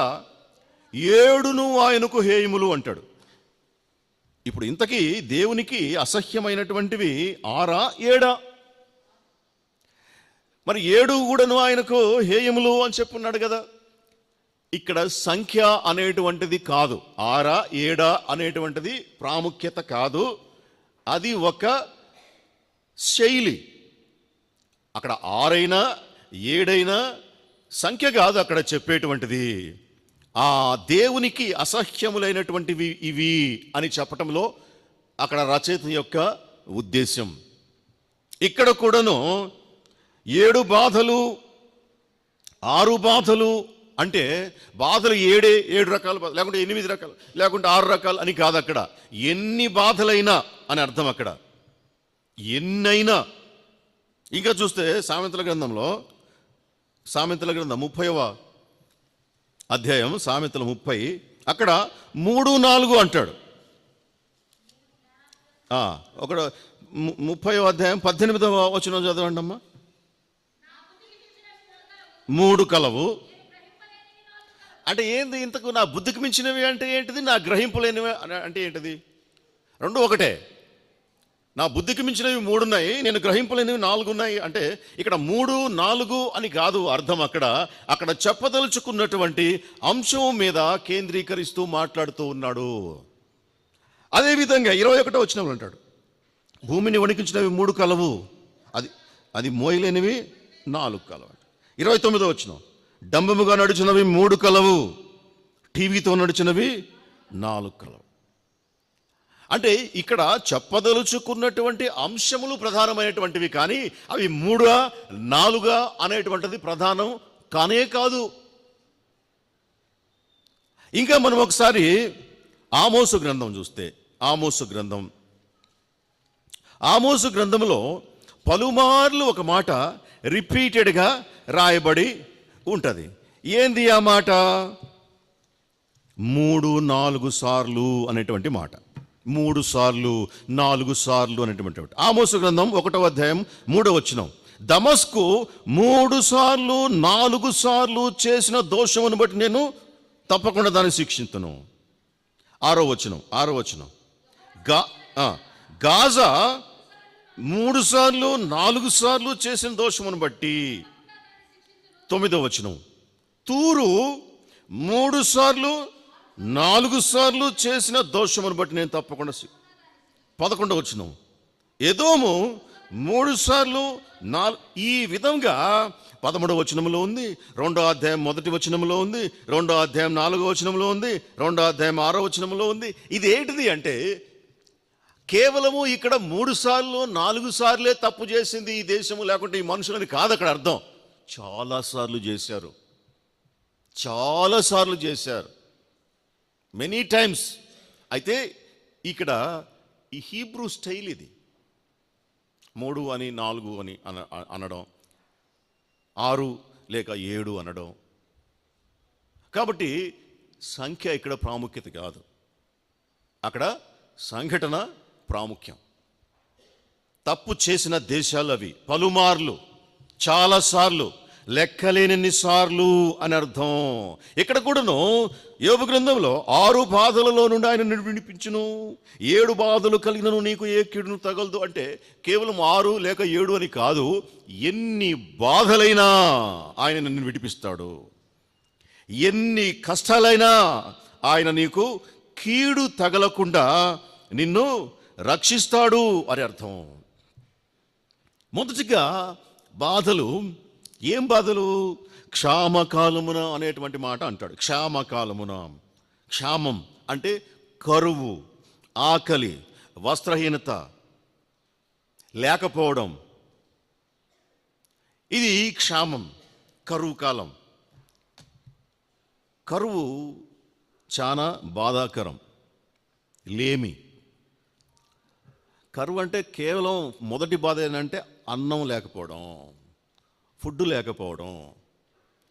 7 ఆయనకు హేయములు అంటాడు. ఇప్పుడు ఇంతకీ దేవునికి అసహ్యమైనటువంటివి 6, 7? మరి 7 కూడాను ఆయనకు హేయములు అని చెప్పున్నాడు కదా. ఇక్కడ సంఖ్య అనేటువంటిది కాదు, 6, 7 అనేటువంటిది ప్రాముఖ్యత కాదు, అది ఒక శైలి. అక్కడ 6 అయినా 7 అయినా సంఖ్య కాదు అక్కడ చెప్పేటువంటిది. ఆ దేవునికి అసహ్యములైనటువంటివి ఇవి అని చెప్పటంలో అక్కడ రచయిత యొక్క ఉద్దేశం. ఇక్కడ కూడాను 7 బాధలు 6 బాధలు అంటే బాధలు 7 రకాల బాధలు, లేకుంటే 8 రకాలు, లేకుంటే 6 రకాలు అని కాదు. అక్కడ ఎన్ని బాధలైనా అని అర్థం. అక్కడ ఎన్నైనా. ఇంకా చూస్తే సామెతల గ్రంథం 30వ అధ్యాయం, సామెతలు 30, అక్కడ 3, 4 అంటాడు. ఒక 30వ అధ్యాయం 18వ వచనం చదవండి అమ్మా. 3 కలవు అంటే ఏంది? ఇంతకు నా బుద్ధికి మించినవి అంటే ఏంటిది, నా గ్రహింపు లేనివి అంటే ఏంటిది? 2 ఒకటే. నా బుద్ధికి మించినవి 3 ఉన్నాయి, నేను గ్రహింపు లేనివి 4 ఉన్నాయి అంటే ఇక్కడ 3, 4 అని కాదు అర్థం. అక్కడ చెప్పదలుచుకున్నటువంటి అంశం మీద కేంద్రీకరిస్తూ మాట్లాడుతూ ఉన్నాడు. అదేవిధంగా 21వ వచనంలో అంటాడు భూమిని వణికించినవి 3 కలవు, అది మోయలేనివి 4 కలవు. 29వ వచనం డంబముగా నడిచినవి 3 కలవు, టీవీతో నడిచినవి 4 కలవు. అంటే ఇక్కడ చెప్పదలుచుకున్నటువంటి అంశములు ప్రధానమైనటువంటివి, కానీ అవి 3, 4 అనేటువంటిది ప్రధానం కానే కాదు. ఇంకా మనం ఒకసారి ఆమోసు గ్రంథం చూస్తే, ఆమోసు గ్రంథంలో పలుమార్లు ఒక మాట రిపీటెడ్గా రాయబడి ఉంటుంది. ఏంది ఆ మాట? 3, 4 సార్లు అనేటువంటి మాట. 3 సార్లు 4 సార్లు అనేటువంటి. ఆమోసు గ్రంథం 1వ అధ్యాయం 3వ వచనం దమస్కు 3 సార్లు 4 సార్లు చేసిన దోషమును బట్టి నేను తప్పకుండా దాన్ని శిక్షించును. 6వ వచనం గాజా 3 సార్లు 4 సార్లు చేసిన దోషమును బట్టి. 9వ వచనం తూరు 3 సార్లు 4 సార్లు చేసిన దోషమును బట్టి నేను తప్పకుండా. 11వ వచనం ఎదోము 3 సార్లు ఈ విధంగా 13వ వచనంలో ఉంది, 2వ అధ్యాయం 1వ వచనంలో ఉంది, 2వ అధ్యాయం 4వ వచనంలో ఉంది, 2వ అధ్యాయం 6వ వచనంలో ఉంది. ఇది ఏంటిది అంటే కేవలము ఇక్కడ 3 సార్లు 4 సార్లే తప్పు చేసింది ఈ దేశము, లేకుంటే ఈ మనుషులని కాదు అక్కడ అర్థం. చాలాసార్లు చేశారు, మెనీ టైమ్స్. అయితే ఇక్కడ ఈ హీబ్రూ స్టైల్ ఇది. 3 అని 4 అని అనడం, 6 లేక 7 అనడం. కాబట్టి సంఖ్య ఇక్కడ ప్రాముఖ్యత కాదు, అక్కడ సంఘటన ప్రాముఖ్యం. తప్పు చేసిన దేశాలు అవి, పలుమార్లు, చాలాసార్లు, లెక్కలేనన్ని సార్లు అని అర్థం. ఇక్కడ కూడాను యోబు గ్రంథంలో 6 బాధలలో నుండి ఆయన నిన్ను విడిపించును, 7 బాధలు కలిగినను నీకు ఏ కీడును తగలదు అంటే కేవలం 6 లేక 7 అని కాదు, ఎన్ని బాధలైనా ఆయన నిన్ను విడిపిస్తాడు, ఎన్ని కష్టాలైనా ఆయన నీకు కీడు తగలకుండా నిన్ను రక్షిస్తాడు అని అర్థం. మొదటిగా బాధలు, ఏం బాధలు? క్షామకాలమున అనేటువంటి మాట అంటాడు. క్షామకాలమున, క్షామం అంటే కరువు, ఆకలి, వస్త్రహీనత, లేకపోవడం, ఇది క్షామం, కరువు కాలం. కరువు చాలా బాధాకరం. లేమి, కరువు అంటే కేవలం మొదటి బాధ ఏంటంటే అన్నం లేకపోవడం, ఫుడ్ లేకపోవడం,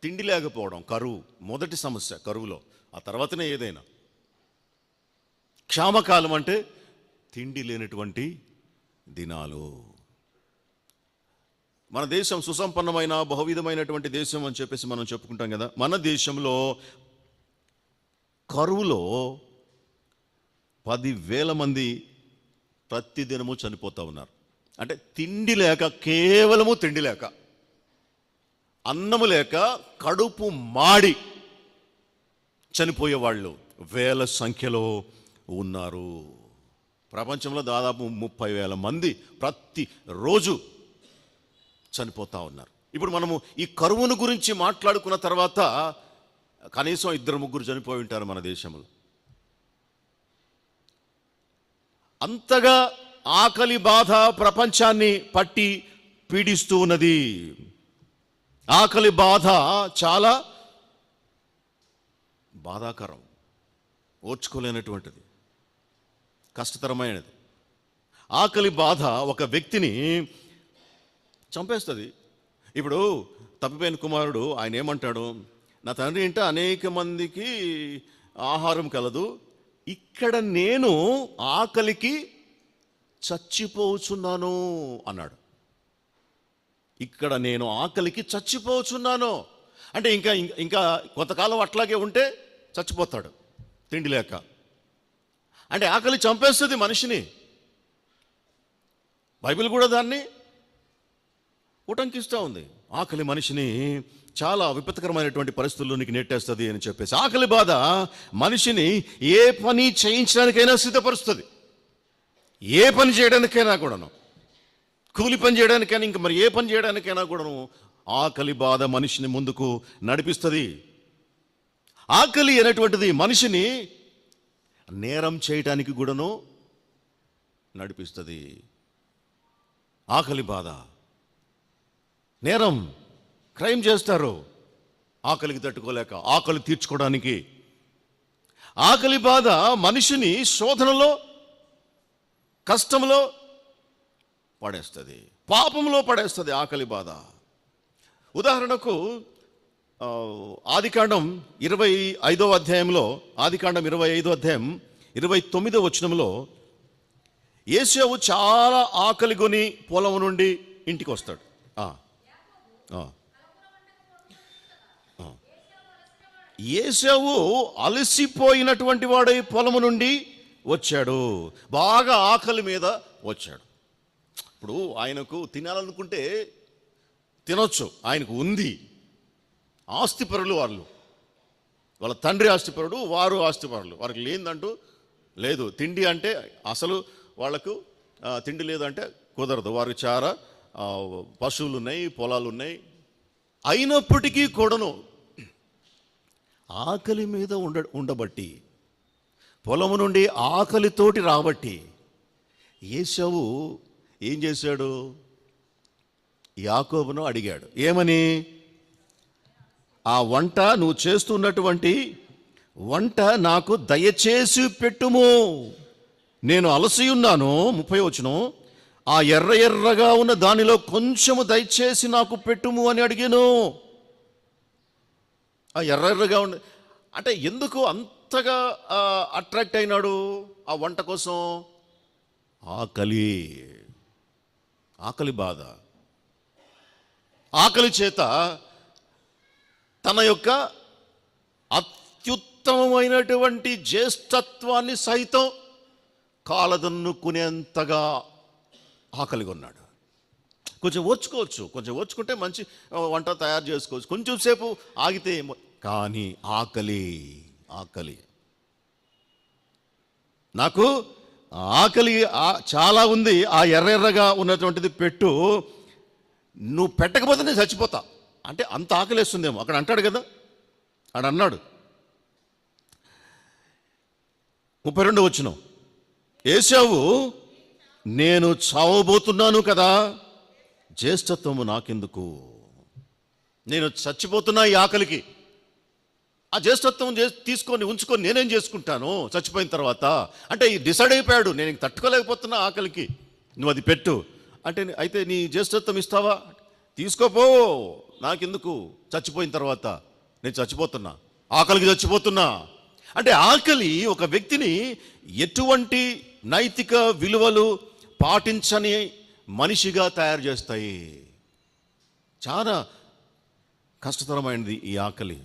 తిండి లేకపోవడం. కరువు మొదటి సమస్య కరువులో, ఆ తర్వాతనే ఏదైనా. క్షామకాలం అంటే తిండి లేనటువంటి దినాలు. మన దేశం సుసంపన్నమైన బహువిధమైనటువంటి దేశం అని చెప్పేసి మనం చెప్పుకుంటాం కదా. మన దేశంలో కరువులో 10,000 మంది ప్రతిదినము చనిపోతూ ఉన్నారు. అంటే తిండి లేక, కేవలము తిండి లేక, అన్నము లేక, కడుపు మాడి చనిపోయేవాళ్ళు వేల సంఖ్యలో ఉన్నారు. ప్రపంచంలో దాదాపు 30,000 మంది ప్రతిరోజు చనిపోతూ ఉన్నారు. ఇప్పుడు మనము ఈ కరువును గురించి మాట్లాడుకున్న తర్వాత కనీసం 2-3 చనిపోయి ఉంటారు మన దేశంలో. అంతగా ఆకలి బాధ ప్రపంచాన్ని పట్టి పీడిస్తూ ఉన్నది. ఆకలి బాధ చాలా బాధాకరం, ఓర్చుకోలేనటువంటిది, కష్టతరమైనది. ఆకలి బాధ ఒక వ్యక్తిని చంపేస్తుంది. ఇప్పుడు తప్పిపోయిన కుమారుడు ఆయన ఏమంటాడు? నా తండ్రి ఇంట అనేక మందికి ఆహారం కలదు, ఇక్కడ నేను ఆకలికి చచ్చిపోచున్నాను అన్నాడు. ఇక్కడ నేను ఆకలికి చచ్చిపోచున్నాను అంటే ఇంకా ఇంకా కొంతకాలం అట్లాగే ఉంటే చచ్చిపోతాడు తిండి లేక. అంటే ఆకలి చంపేస్తుంది మనిషిని. బైబిల్ కూడా దాన్ని ఉటంకిస్తూ ఉంది. ఆకలి మనిషిని చాలా విపత్కరమైనటువంటి పరిస్థితుల్లోనికి నెట్టేస్తుంది అని చెప్పేసి. ఆకలి బాధ మనిషిని ఏ పని చేయించడానికైనా సిద్ధపరుస్తుంది, ఏ పని చేయడానికైనా కూడాను, కూలి పని చేయడానికైనా, ఇంకా మరి ఏ పని చేయడానికైనా కూడాను ఆకలి బాధ మనిషిని ముందుకు నడిపిస్తుంది. ఆకలి అనేటువంటిది మనిషిని నేరం చేయటానికి కూడాను నడిపిస్తుంది. ఆకలి బాధ, నేరం, క్రైమ్ చేస్తారు ఆకలికి తట్టుకోలేక, ఆకలి తీర్చుకోవడానికి. ఆకలి బాధ మనిషిని శోధనలో, కష్టంలో పడేస్తుంది, పాపంలో పడేస్తుంది ఆకలి బాధ. ఉదాహరణకు ఆదికాండం 25వ అధ్యాయంలో, ఆదికాండం 25వ అధ్యాయం 29వ వచనంలో ఏశావు చాలా ఆకలి కొని పొలం నుండి ఇంటికి వస్తాడు. ఏశావు అలసిపోయినటువంటి వాడై పొలము నుండి వచ్చాడు, బాగా ఆకలి మీద వచ్చాడు. ఇప్పుడు ఆయనకు తినాలనుకుంటే తినొచ్చు, ఆయనకు ఉంది. ఆస్తిపరులు వాళ్ళు, వాళ్ళ తండ్రి ఆస్తిపరుడు, వారు ఆస్తిపరులు, వారికి లేదంటూ లేదు. తిండి అంటే అసలు వాళ్లకు తిండి లేదంటే కుదరదు. వారికి చాలా పశువులు ఉన్నాయి, పొలాలు ఉన్నాయి. అయినప్పటికీ కూడాను ఆకలి మీద ఉండబట్టి, పొలము నుండి ఆకలితోటి రాబట్టి ఏశావు ఏం చేశాడు? యాకోబును అడిగాడు. ఏమని? ఆ వంట, నువ్వు చేస్తున్నటువంటి వంట నాకు దయచేసి పెట్టుము. నేను అలసి ఉన్నాను. 30 వచనం, ఆ ఎర్ర ఎర్రగా ఉన్న దానిలో కొంచెము దయచేసి నాకు పెట్టుము అని అడిగాను. ఆ ఎర్ర ఎర్రగా ఉన్న అంటే ఎందుకు అంతగా అట్రాక్ట్ అయినాడు ఆ వంట కోసం? ఆకలి బాధ, ఆకలి చేత తన యొక్క అత్యుత్తమమైనటువంటి జ్యేష్ఠత్వాన్ని సైతం కాలదన్నుకునేంతగా ఆకలిగా ఉన్నాడు. కొంచెం ఓర్చుకుంటే మంచి వంట తయారు చేసుకోవచ్చు, కొంచెం సేపు ఆగితే ఏమో. కానీ ఆకలి నాకు ఆకలి చాలా ఉంది, ఆ ఎర్రగా ఉన్నటువంటిది పెట్టు, నువ్వు పెట్టకపోతే నేను చచ్చిపోతా అంటే అంత ఆకలిస్తుందేమో. అక్కడ అంటాడు కదా, అన్నాడు. 32 వచనం, ఏశావు నేను చావబోతున్నాను కదా, జ్యేష్ఠత్వము నాకెందుకు, నేను చచ్చిపోతున్నా ఈ ఆకలికి, ఆ జ్యేష్ఠత్వం ఉంచుకొని నేనేం చేసుకుంటాను చచ్చిపోయిన తర్వాత అంటే డిసైడ్ అయిపోయాడు. నేను తట్టుకోలేకపోతున్నా ఆకలికి, నువ్వు అది పెట్టు అంటే, అయితే నీ జ్యేష్ఠత్వం ఇస్తావా? తీసుకోపో, నాకెందుకు, చచ్చిపోయిన తర్వాత నేను చచ్చిపోతున్నా, ఆకలికి చచ్చిపోతున్నా అంటే. ఆకలి ఒక వ్యక్తిని ఎటువంటి నైతిక విలువలు పాటించని మనిషిగా తయారు చేస్తాయి. చాలా కష్టతరమైనది ఈ ఆకలి.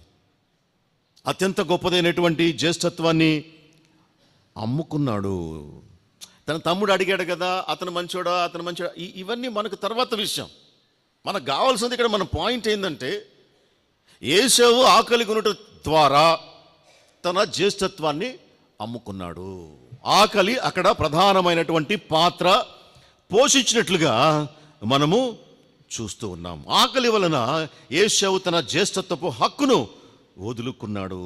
అత్యంత గొప్పదైనటువంటి జ్యేష్ఠత్వాన్ని అమ్ముకున్నాడు. తన తమ్ముడు అడిగాడు కదా, అతను మంచోడా. ఇవన్నీ మనకు తర్వాత విషయం. మనకు కావాల్సింది ఇక్కడ మన పాయింట్ ఏంటంటే, ఏశావు ఆకలి కొనుట ద్వారా తన జ్యేష్ఠత్వాన్ని అమ్ముకున్నాడు. ఆకలి అక్కడ ప్రధానమైనటువంటి పాత్ర పోషించినట్లుగా మనము చూస్తూ ఉన్నాం. ఆకలి వలన ఏశావు తన జ్యేష్ఠత్వపు హక్కును వదులుకున్నాడు.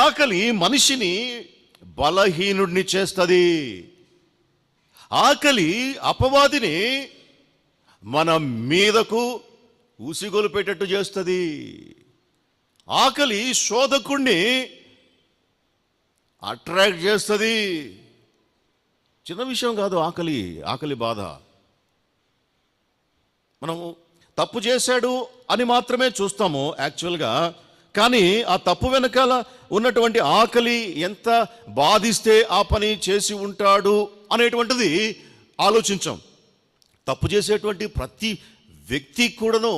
ఆకలి మనిషిని బలహీనుడిని చేస్తుంది. ఆకలి అపవాదిని మన మీదకు ఉసిగోలు పెట్టేట్టు చేస్తుంది. ఆకలి శోధకుణ్ణి అట్రాక్ట్ చేస్తుంది. చిన్న విషయం కాదు ఆకలి బాధ. మనము తప్పు చేశాడు అని మాత్రమే చూస్తాము యాక్చువల్గా, కానీ ఆ తప్పు వెనకాల ఉన్నటువంటి ఆకలి ఎంత బాధిస్తే ఆ పని చేసి ఉంటాడు అనేటువంటిది ఆలోచించాం. తప్పు చేసేటువంటి ప్రతి వ్యక్తి కూడాను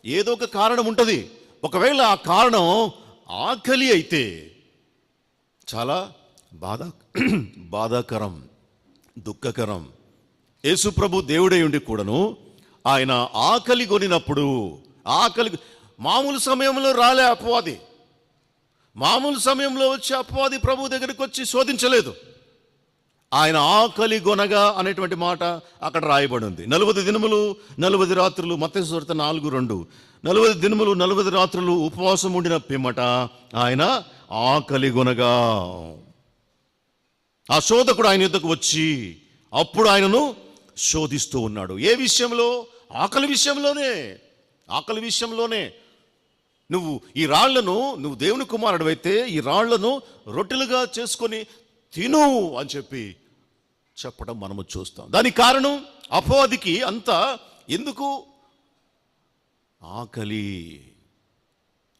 ఏదో ఒక కారణం ఉంటుంది. ఒకవేళ ఆ కారణం ఆకలి అయితే చాలా బాధాకరం, దుఃఖకరం. యేసు ప్రభు దేవుడై ఉండి కూడాను ఆయన ఆకలి కొనినప్పుడు, మామూలు సమయంలో రాలే అపవాది, మామూలు సమయంలో వచ్చి అపవాది ప్రభు దగ్గరికి వచ్చి శోధించలేదు. ఆయన ఆకలి గొనగా అనేటువంటి మాట అక్కడ రాయబడి ఉంది. 40 దినములు 40 రాత్రులు, మత్తయి సువార్త 4:2, 40 దినములు 40 రాత్రులు ఉపవాసం ఉండిన పిమ్మట ఆయన ఆకలి గొనగా ఆ శోధకుడు ఆయన యుద్ధకు వచ్చి అప్పుడు ఆయనను శోధిస్తూ ఉన్నాడు. ఏ విషయంలో? ఆకలి విషయంలోనే. నువ్వు ఈ రాళ్లను, నువ్వు దేవుని కుమారుడు అయితే ఈ రాళ్లను రొట్టెలుగా చేసుకొని తిను అని చెప్పడం మనము చూస్తాం. దానికి కారణం అపవాదికి అంత ఎందుకు?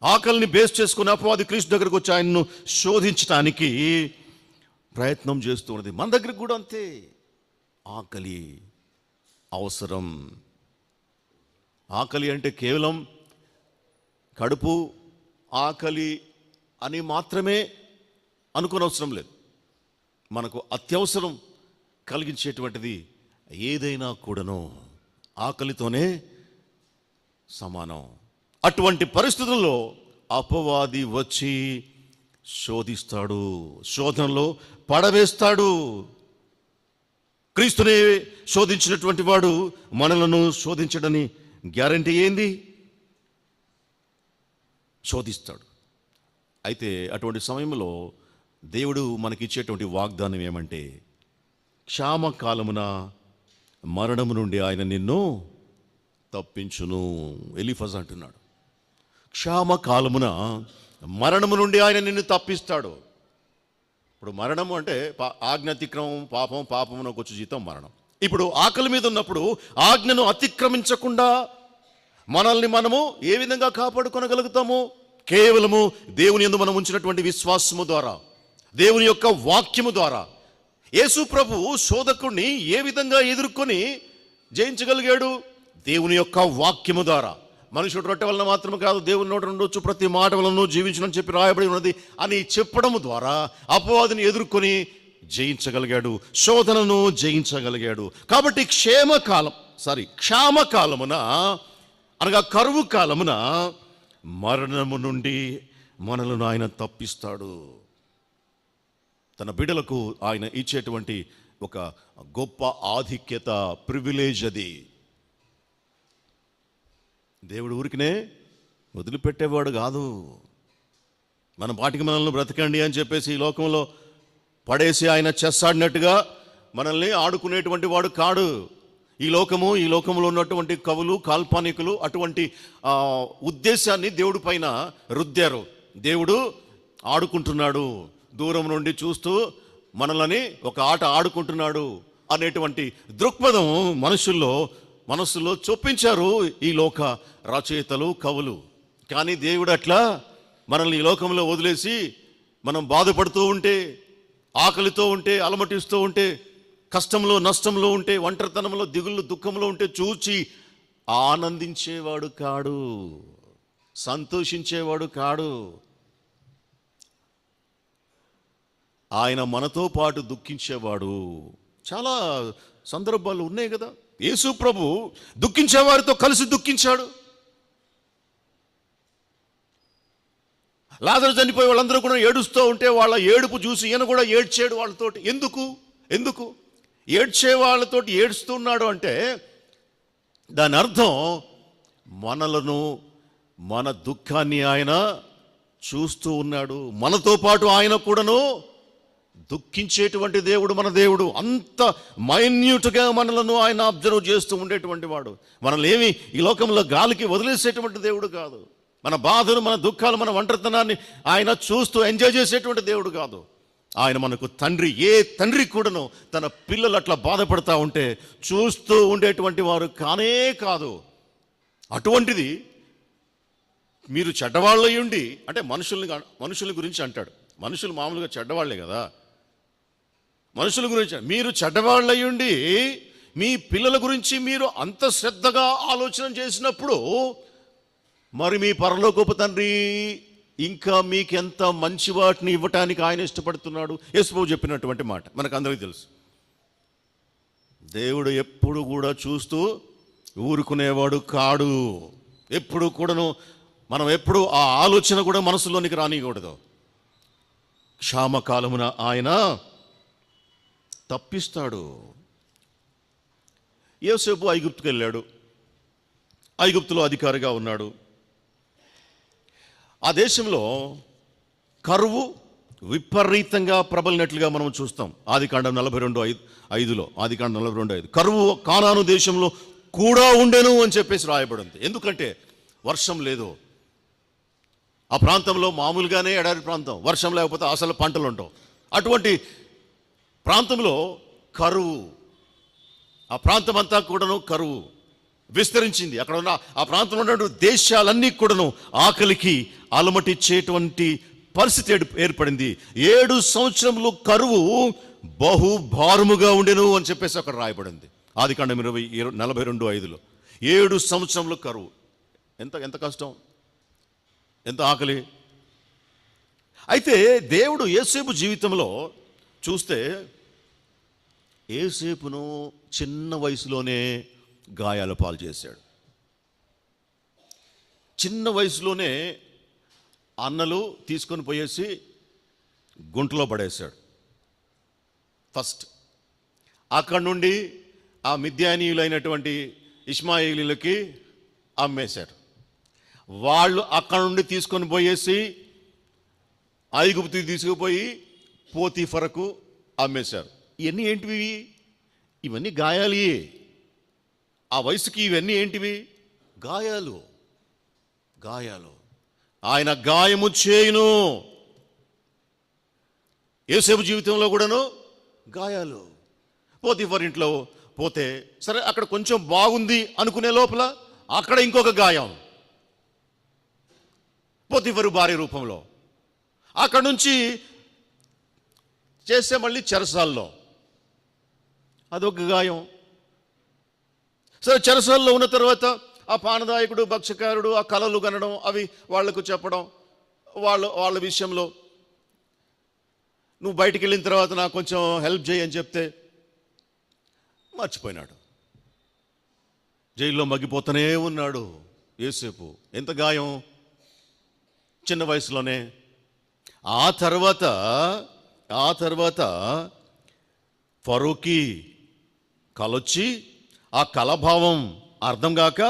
ఆకలిని బేస్ చేసుకుని అపవాది క్రీస్తు దగ్గరకు వచ్చి ఆయన్ను శోధించడానికి ప్రయత్నం చేస్తూ ఉన్నది. మన దగ్గరికి కూడా అంతే. ఆకలి అవసరం. ఆకలి అంటే కేవలం కడుపు ఆకలి అని మాత్రమే అనుకోనవసరం లేదు. మనకు అత్యవసరం కలిగించేటువంటిది ఏదైనా కూడాను ఆకలితోనే సమానం. అటువంటి పరిస్థితుల్లో అపవాది వచ్చి శోధిస్తాడు, శోధనలో పడవేస్తాడు. క్రీస్తునే శోధించినటువంటి వాడు మనలను శోధించడని గ్యారంటీ ఏంది? శోధిస్తాడు. అయితే అటువంటి సమయంలో దేవుడు మనకిచ్చేటువంటి వాగ్దానం ఏమంటే, క్షామకాలమున మరణము నుండి ఆయన నిన్ను తప్పించును. ఎలీఫజ్ అంటున్నాడు, క్షామకాలమున మరణము నుండి ఆయన నిన్ను తప్పిస్తాడు. ఇప్పుడు మరణము అంటే ఆజ్ఞ అతిక్రమం పాపం, పాపమునకు వచ్చి జీతం మరణం. ఇప్పుడు ఆకలి మీద ఉన్నప్పుడు ఆజ్ఞను అతిక్రమించకుండా మనల్ని మనము ఏ విధంగా కాపాడుకొనగలుగుతాము? కేవలము దేవుని యందు మనం ఉంచినటువంటి విశ్వాసము ద్వారా, దేవుని యొక్క వాక్యము ద్వారా. యేసు ప్రభువు శోధకుడిని ఏ విధంగా ఎదుర్కొని జయించగలిగాడు? దేవుని యొక్క వాక్యము ద్వారా. మనుషుడు రొట్టె వలన మాత్రమే కాదు, దేవుని నోట నుండి ప్రతి మాట వలన జీవించడం చెప్పి రాయబడి ఉన్నది అని చెప్పడము ద్వారా అపవాదిని ఎదుర్కొని జయించగలిగాడు, శోధనను జయించగలిగాడు. కాబట్టి క్షామకాలమున అనగా కరువు కాలమున మరణము నుండి మనలను ఆయన తప్పిస్తాడు. తన బిడ్డలకు ఆయన ఇచ్చేటువంటి ఒక గొప్ప ఆధిక్యత, ప్రివిలేజ్ అది. దేవుడు ఊరికినే వదిలిపెట్టేవాడు కాదు. మన పాటికి మనల్ని బ్రతకండి అని చెప్పేసి ఈ లోకంలో పడేసి ఆయన చెస్సాడినట్టుగా మనల్ని ఆడుకునేటువంటి వాడు కాడు. ఈ లోకంలో ఉన్నటువంటి కవులు, కాల్పనికులు అటువంటి ఉద్దేశాన్ని దేవుడి పైన రుద్దారు. దేవుడు ఆడుకుంటున్నాడు, దూరం నుండి చూస్తూ మనల్ని ఒక ఆట ఆడుకుంటున్నాడు అనేటువంటి దృక్పథం మనస్సులో చొప్పించారు ఈ లోక రచయితలు, కవులు. కానీ దేవుడు అట్లా మనల్ని ఈ లోకంలో వదిలేసి మనం బాధపడుతూ ఉంటే, ఆకలితో ఉంటే, అలమటిస్తూ ఉంటే, కష్టంలో నష్టంలో ఉంటే, ఒంటరితనంలో దిగుళ్ళు దుఃఖంలో ఉంటే చూచి ఆనందించేవాడు కాడు, సంతోషించేవాడు కాడు. ఆయన మనతో పాటు దుఃఖించేవాడు. చాలా సందర్భాలు ఉన్నాయి కదా. యేసు ప్రభు దుఃఖించేవారితో కలిసి దుఃఖించాడు. లాజరు చనిపోయి వాళ్ళందరూ కూడా ఏడుస్తూ ఉంటే వాళ్ళ ఏడుపు చూసి ఈయన కూడా ఏడ్చాడు వాళ్ళతోటి. ఎందుకు ఏడ్చే వాళ్ళతోటి ఏడుస్తున్నాడు అంటే దాని అర్థం మన దుఃఖాన్ని ఆయన చూస్తూ ఉన్నాడు. మనతో పాటు ఆయన కూడాను దుఃఖించేటువంటి దేవుడు మన దేవుడు. అంత మైన్యూట్గా మనలను ఆయన అబ్జర్వ్ చేస్తూ ఉండేటువంటి వాడు. మనల్ని ఏమి ఈ లోకంలో గాలికి వదిలేసేటువంటి దేవుడు కాదు. మన బాధలు, మన దుఃఖాలు, మన ఒంటరితనాన్ని ఆయన చూస్తూ ఎంజాయ్ చేసేటువంటి దేవుడు కాదు. ఆయన మనకు తండ్రి. ఏ తండ్రి కూడాను తన పిల్లలు అట్లా బాధపడతా ఉంటే చూస్తూ ఉండేటువంటి వారు కానే కాదు. అటువంటిది మీరు చెడ్డవాళ్ళయ్యుండి, అంటే మనుషుల గురించి అంటాడు. మనుషులు మామూలుగా చెడ్డవాళ్లే కదా. మనుషుల గురించి మీరు చెడ్డవాళ్ళయ్యుండి మీ పిల్లల గురించి మీరు అంత శ్రద్ధగా ఆలోచన చేసినప్పుడు మరి మీ పరలోకపు తండ్రి ఇంకా మీకెంత మంచి వాటిని ఇవ్వటానికి ఆయన ఇష్టపడుతున్నాడు. యేసుప్రభువు చెప్పినటువంటి మాట మనకు అందరికీ తెలుసు. దేవుడు ఎప్పుడు కూడా చూస్తూ ఊరుకునేవాడు కాడు. ఎప్పుడు కూడాను మనం ఎప్పుడు ఆ ఆలోచన కూడా మనసులోనికి రానియకూడదు. క్షామకాలమున ఆయన తప్పిస్తాడు. యోసేపు ఐగుప్తుకు వెళ్ళాడు, ఐగుప్తులో అధికారిగా ఉన్నాడు. ఆ దేశంలో కరువు విపరీతంగా ప్రబలినట్లుగా మనం చూస్తాం. ఆదికాండం 42:5 ఆదికాండం 42:5 కరువు కానాను దేశంలో కూడా ఉండెను అని చెప్పేసి రాయబడింది. ఎందుకంటే వర్షం లేదు. ఆ ప్రాంతంలో మామూలుగానే ఎడారి ప్రాంతం, వర్షం లేకపోతే అసలు పంటలు ఉండవు. అటువంటి ప్రాంతంలో కరువు, ఆ ప్రాంతం అంతా కూడాను కరువు విస్తరించింది. అక్కడ ఉన్న ఆ ప్రాంతంలో ఉన్న దేశాలన్నీ కూడాను ఆకలికి అలమటించేటువంటి పరిస్థితి ఏర్పడింది. 7 సంవత్సరములు కరువు బహుభారముగా ఉండెను అని చెప్పేసి అక్కడ రాయబడింది. ఆదికాండం 42:5 7 సంవత్సరములు కరువు. ఎంత కష్టం, ఎంత ఆకలి. అయితే దేవుడు యోసేపు జీవితంలో చూస్తే యోసేపును చిన్న వయసులోనే గాయాల పాలు చేశాడు. చిన్న వయసులోనే అన్నలు తీసుకొని పోయేసి గుంటలో పడేశాడు ఫస్ట్. అక్కడి నుండి ఆ మిద్యానీయులైనటువంటి ఇష్మాయేలీలకి అమ్మేశాడు. వాళ్ళు అక్కడి నుండి తీసుకొని పోయేసి ఐగుప్తుకి తీసుకుపోయి పోతీఫరకు అమ్మేశారు. ఇవన్నీ ఏంటివి? ఇవన్నీ గాయాలు. ఆ వయసుకి ఇవన్నీ ఏంటివి? గాయాలు. ఆయన గాయము చేయును. యోసేపు జీవితంలో కూడాను గాయాలు. పోతీఫర్ ఇంట్లో పోతే సరే అక్కడ కొంచెం బాగుంది అనుకునే లోపల అక్కడ ఇంకొక గాయం, పోతీఫరు భార్య రూపంలో. అక్కడ నుంచి చేస్తే మళ్ళీ చెరసాల్లో అదొక గాయం. సరే చెరసాల్లో ఉన్న తర్వాత ఆ పానదాయకుడు, భక్ష్యకారుడు ఆ కలలు కనడం, అవి వాళ్లకు చెప్పడం, వాళ్ళ విషయంలో నువ్వు బయటికి వెళ్ళిన తర్వాత నాకు కొంచెం హెల్ప్ చేయి అని చెప్తే మర్చిపోయినాడు. జైల్లో మగ్గిపోతూనే ఉన్నాడు యోసేపు. ఎంత గాయం, చిన్న వయసులోనే. ఆ తర్వాత ఫరోకి కలొచ్చి ఆ కలభావం అర్థం కాక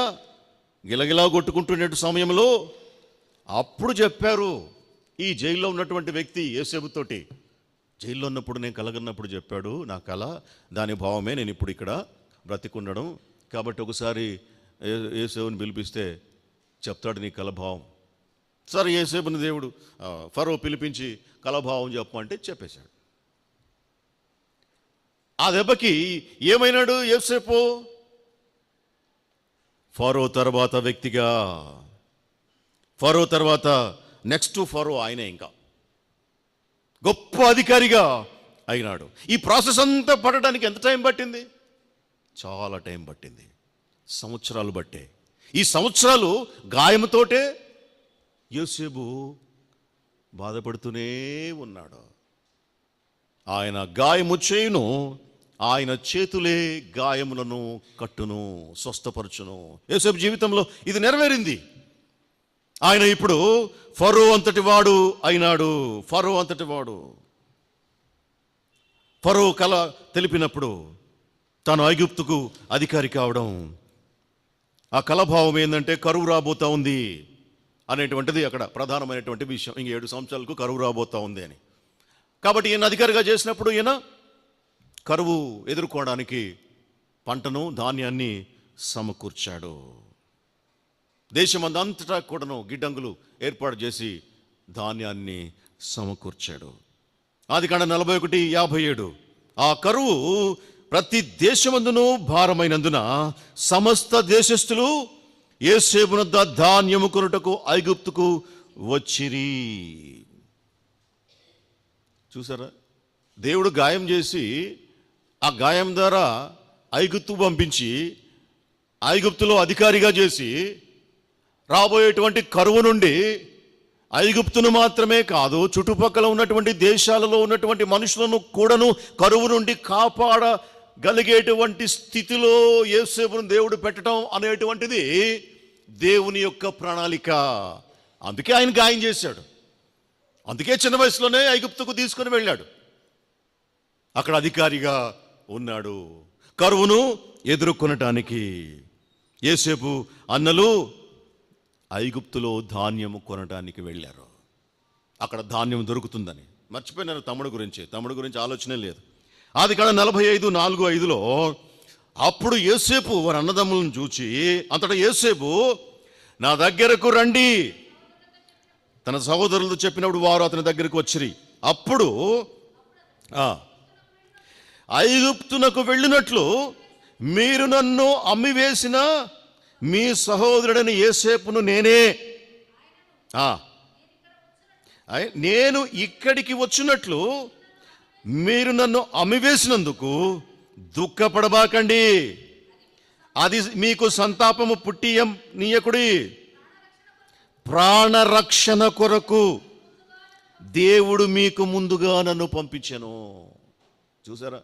గిలగిలా కొట్టుకుంటున్న సమయంలో అప్పుడు చెప్పారు ఈ జైల్లో ఉన్నటువంటి వ్యక్తి యోసేపుతోటి. జైల్లో ఉన్నప్పుడు నేను కలగన్నప్పుడు చెప్పాడు, నా కళ దాని భావమే నేను ఇప్పుడు ఇక్కడ బ్రతికుండడం. కాబట్టి ఒకసారి యోసేపుని పిలిపిస్తే చెప్తాడు నీ కలభావం. సరే యోసేపుని దేవుడు ఫరో పిలిపించి కలభావం చెప్పమంటే చెప్పేశాడు. ఆ దెబ్బకి ఏమైనాడు యోసేపు? ఫరో తర్వాత వ్యక్తిగా, ఫరో తర్వాత నెక్స్ట్ ఫరో ఆయనే ఇంకా గొప్ప అధికారిగా అయినాడు. ఈ ప్రాసెస్ అంతా పడడానికి ఎంత టైం పట్టింది? చాలా టైం పట్టింది, సంవత్సరాలు బట్టే. ఈ సంవత్సరాలు గాయంతోటే యోసేపు బాధపడుతూనే ఉన్నాడు. ఆయన గాయము చేయును, ఆయన చేతులే గాయములను కట్టును, స్వస్థపరచును. యోసేపు జీవితంలో ఇది నెరవేరింది. ఆయన ఇప్పుడు ఫరో అంతటి వాడు అయినాడు. ఫరో అంతటి వాడు. ఫరో కల తెలిపినప్పుడు తాను ఐగుప్తుకు అధికారి కావడం. ఆ కలభావం ఏంటంటే కరువు రాబోతా ఉంది అనేటువంటిది అక్కడ ప్రధానమైనటువంటి విషయం. ఇంక 7 సంవత్సరాలకు కరువు రాబోతా ఉంది అని. కాబట్టి ఈయన అధికారిగా చేసినప్పుడు ఈయన కరువు ఎదుర్కోవడానికి పంటను, ధాన్యాన్ని సమకూర్చాడు. దేశమందంతటా కూడాను గిడ్డంగులు ఏర్పాటు చేసి ధాన్యాన్ని సమకూర్చాడు. ఆదికాండం 41:57. ఆ కరువు ప్రతి దేశమందును భారమైనందున సమస్త దేశస్థులు యోసేపునొద్ద ధాన్యము కొనుటకు ఐగుప్తుకు వచ్చిరి. చూసారా, దేవుడు గాయం చేసి ఆ గాయం ద్వారా ఐగుప్తు పంపించి ఐగుప్తులో అధికారిగా చేసి రాబోయేటువంటి కరువు నుండి ఐగుప్తును మాత్రమే కాదు, చుట్టుపక్కల ఉన్నటువంటి దేశాలలో ఉన్నటువంటి మనుషులను కూడాను కరువు నుండి కాపాడగలిగేటువంటి స్థితిలో యోసేపును దేవుడు పెట్టడం అనేటువంటిది దేవుని యొక్క ప్రణాళిక. అందుకే ఆయన గాయం చేశాడు. అందుకే చిన్న వయసులోనే ఐగుప్తుకు తీసుకుని వెళ్ళాడు. అక్కడ అధికారిగా ఉన్నాడు కరువును ఎదుర్కొనటానికి. యోసేపు అన్నలు ఐగుప్తులో ధాన్యము కొనడానికి వెళ్ళారు. అక్కడ ధాన్యం దొరుకుతుందని మర్చిపోయినారు. తమ్ముడు గురించి ఆలోచనే లేదు. ఆదికాండం 45:4-5లో అప్పుడు యోసేపు వారి అన్నదమ్ములను చూచి అంతటా యోసేపు నా దగ్గరకు రండి తన సహోదరులతో చెప్పినప్పుడు వారు అతని దగ్గరకు వచ్చిరి. అప్పుడు ఐగుప్తునకు వెళ్ళినట్లు మీరు నన్ను అమ్మివేసిన మీ సహోదరుడైన యోసేపును నేను ఇక్కడికి వచ్చినట్లు మీరు నన్ను అమ్మివేసినందుకు దుఃఖపడబాకండి. అది మీకు సంతాపము పుట్టియనీయకుడి. ప్రాణరక్షణ కొరకు దేవుడు మీకు ముందుగా నన్ను పంపించెను. చూసారా,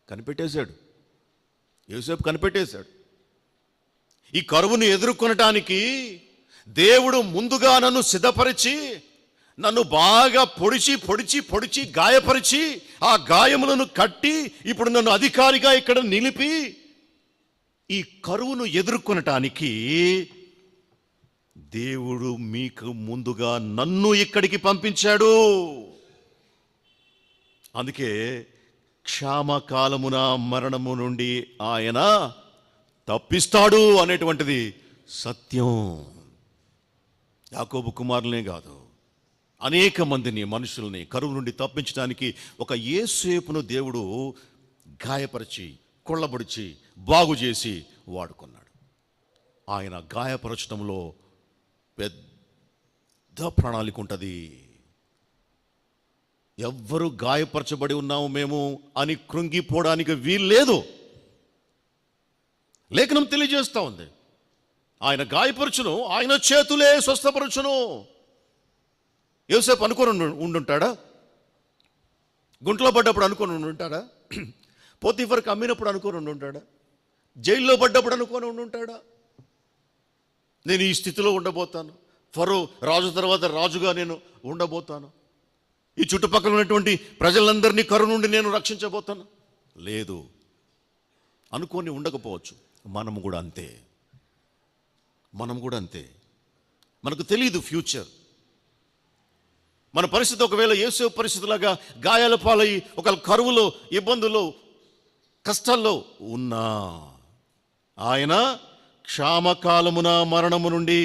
కనిపెట్టేశాడు యోసేపు, కనిపెట్టేశాడు. ఈ కరువును ఎదుర్కొనటానికి దేవుడు ముందుగా నన్ను సిద్ధపరిచి నన్ను బాగా పొడిచి గాయపరిచి ఆ గాయములను కట్టి ఇప్పుడు నన్ను అధికారిగా ఇక్కడ నిలిపి ఈ కరువును ఎదుర్కొనటానికి దేవుడు మీకు ముందుగా నన్ను ఇక్కడికి పంపించాడు. అందుకే క్షామకాలమున మరణము నుండి ఆయన తప్పిస్తాడు అనేటువంటిది సత్యం. యాకోబు కుమారులనే కాదు, అనేక మందిని, మనుషుల్ని కరువు నుండి తప్పించడానికి ఒక యేసేపును దేవుడు గాయపరిచి, కొల్లబడిచి, బాగు చేసి వాడుకున్నాడు. ఆయన గాయపరచడంలో పెద్ద ప్రణాళిక ఉంటుంది. ఎవ్వరు గాయపరచబడి ఉన్నాము మేము అని కృంగిపోవడానికి వీల్లేదు. లేఖనం తెలియజేస్తూ ఉంది, ఆయన గాయపరచును, ఆయన చేతులే స్వస్థపరచును. యోసేపు అనుకొని ఉండుంటాడా? గుంట్లో పడ్డప్పుడు అనుకొని ఉండుంటాడా? పోతీఫర్కి అమ్మినప్పుడు అనుకొని ఉండుంటాడా? జైల్లో పడ్డప్పుడు అనుకొని ఉండుంటాడా? నేను ఈ స్థితిలో ఉండబోతాను, ఫరో రాజు తర్వాత రాజుగా నేను ఉండబోతాను, ఈ చుట్టుపక్కల ఉన్నటువంటి ప్రజలందరినీ కరువు నుండి నేను రక్షించబోతాను. లేదు, అనుకొని ఉండకపోవచ్చు. మనము కూడా అంతే. మనకు తెలియదు ఫ్యూచర్. మన పరిస్థితి ఒకవేళ యేసు పరిస్థితిలాగా గాయాల పాలై ఒక కరువులో, ఇబ్బందుల్లో, కష్టాల్లో ఉన్నా ఆయన క్షామకాలమున మరణము నుండి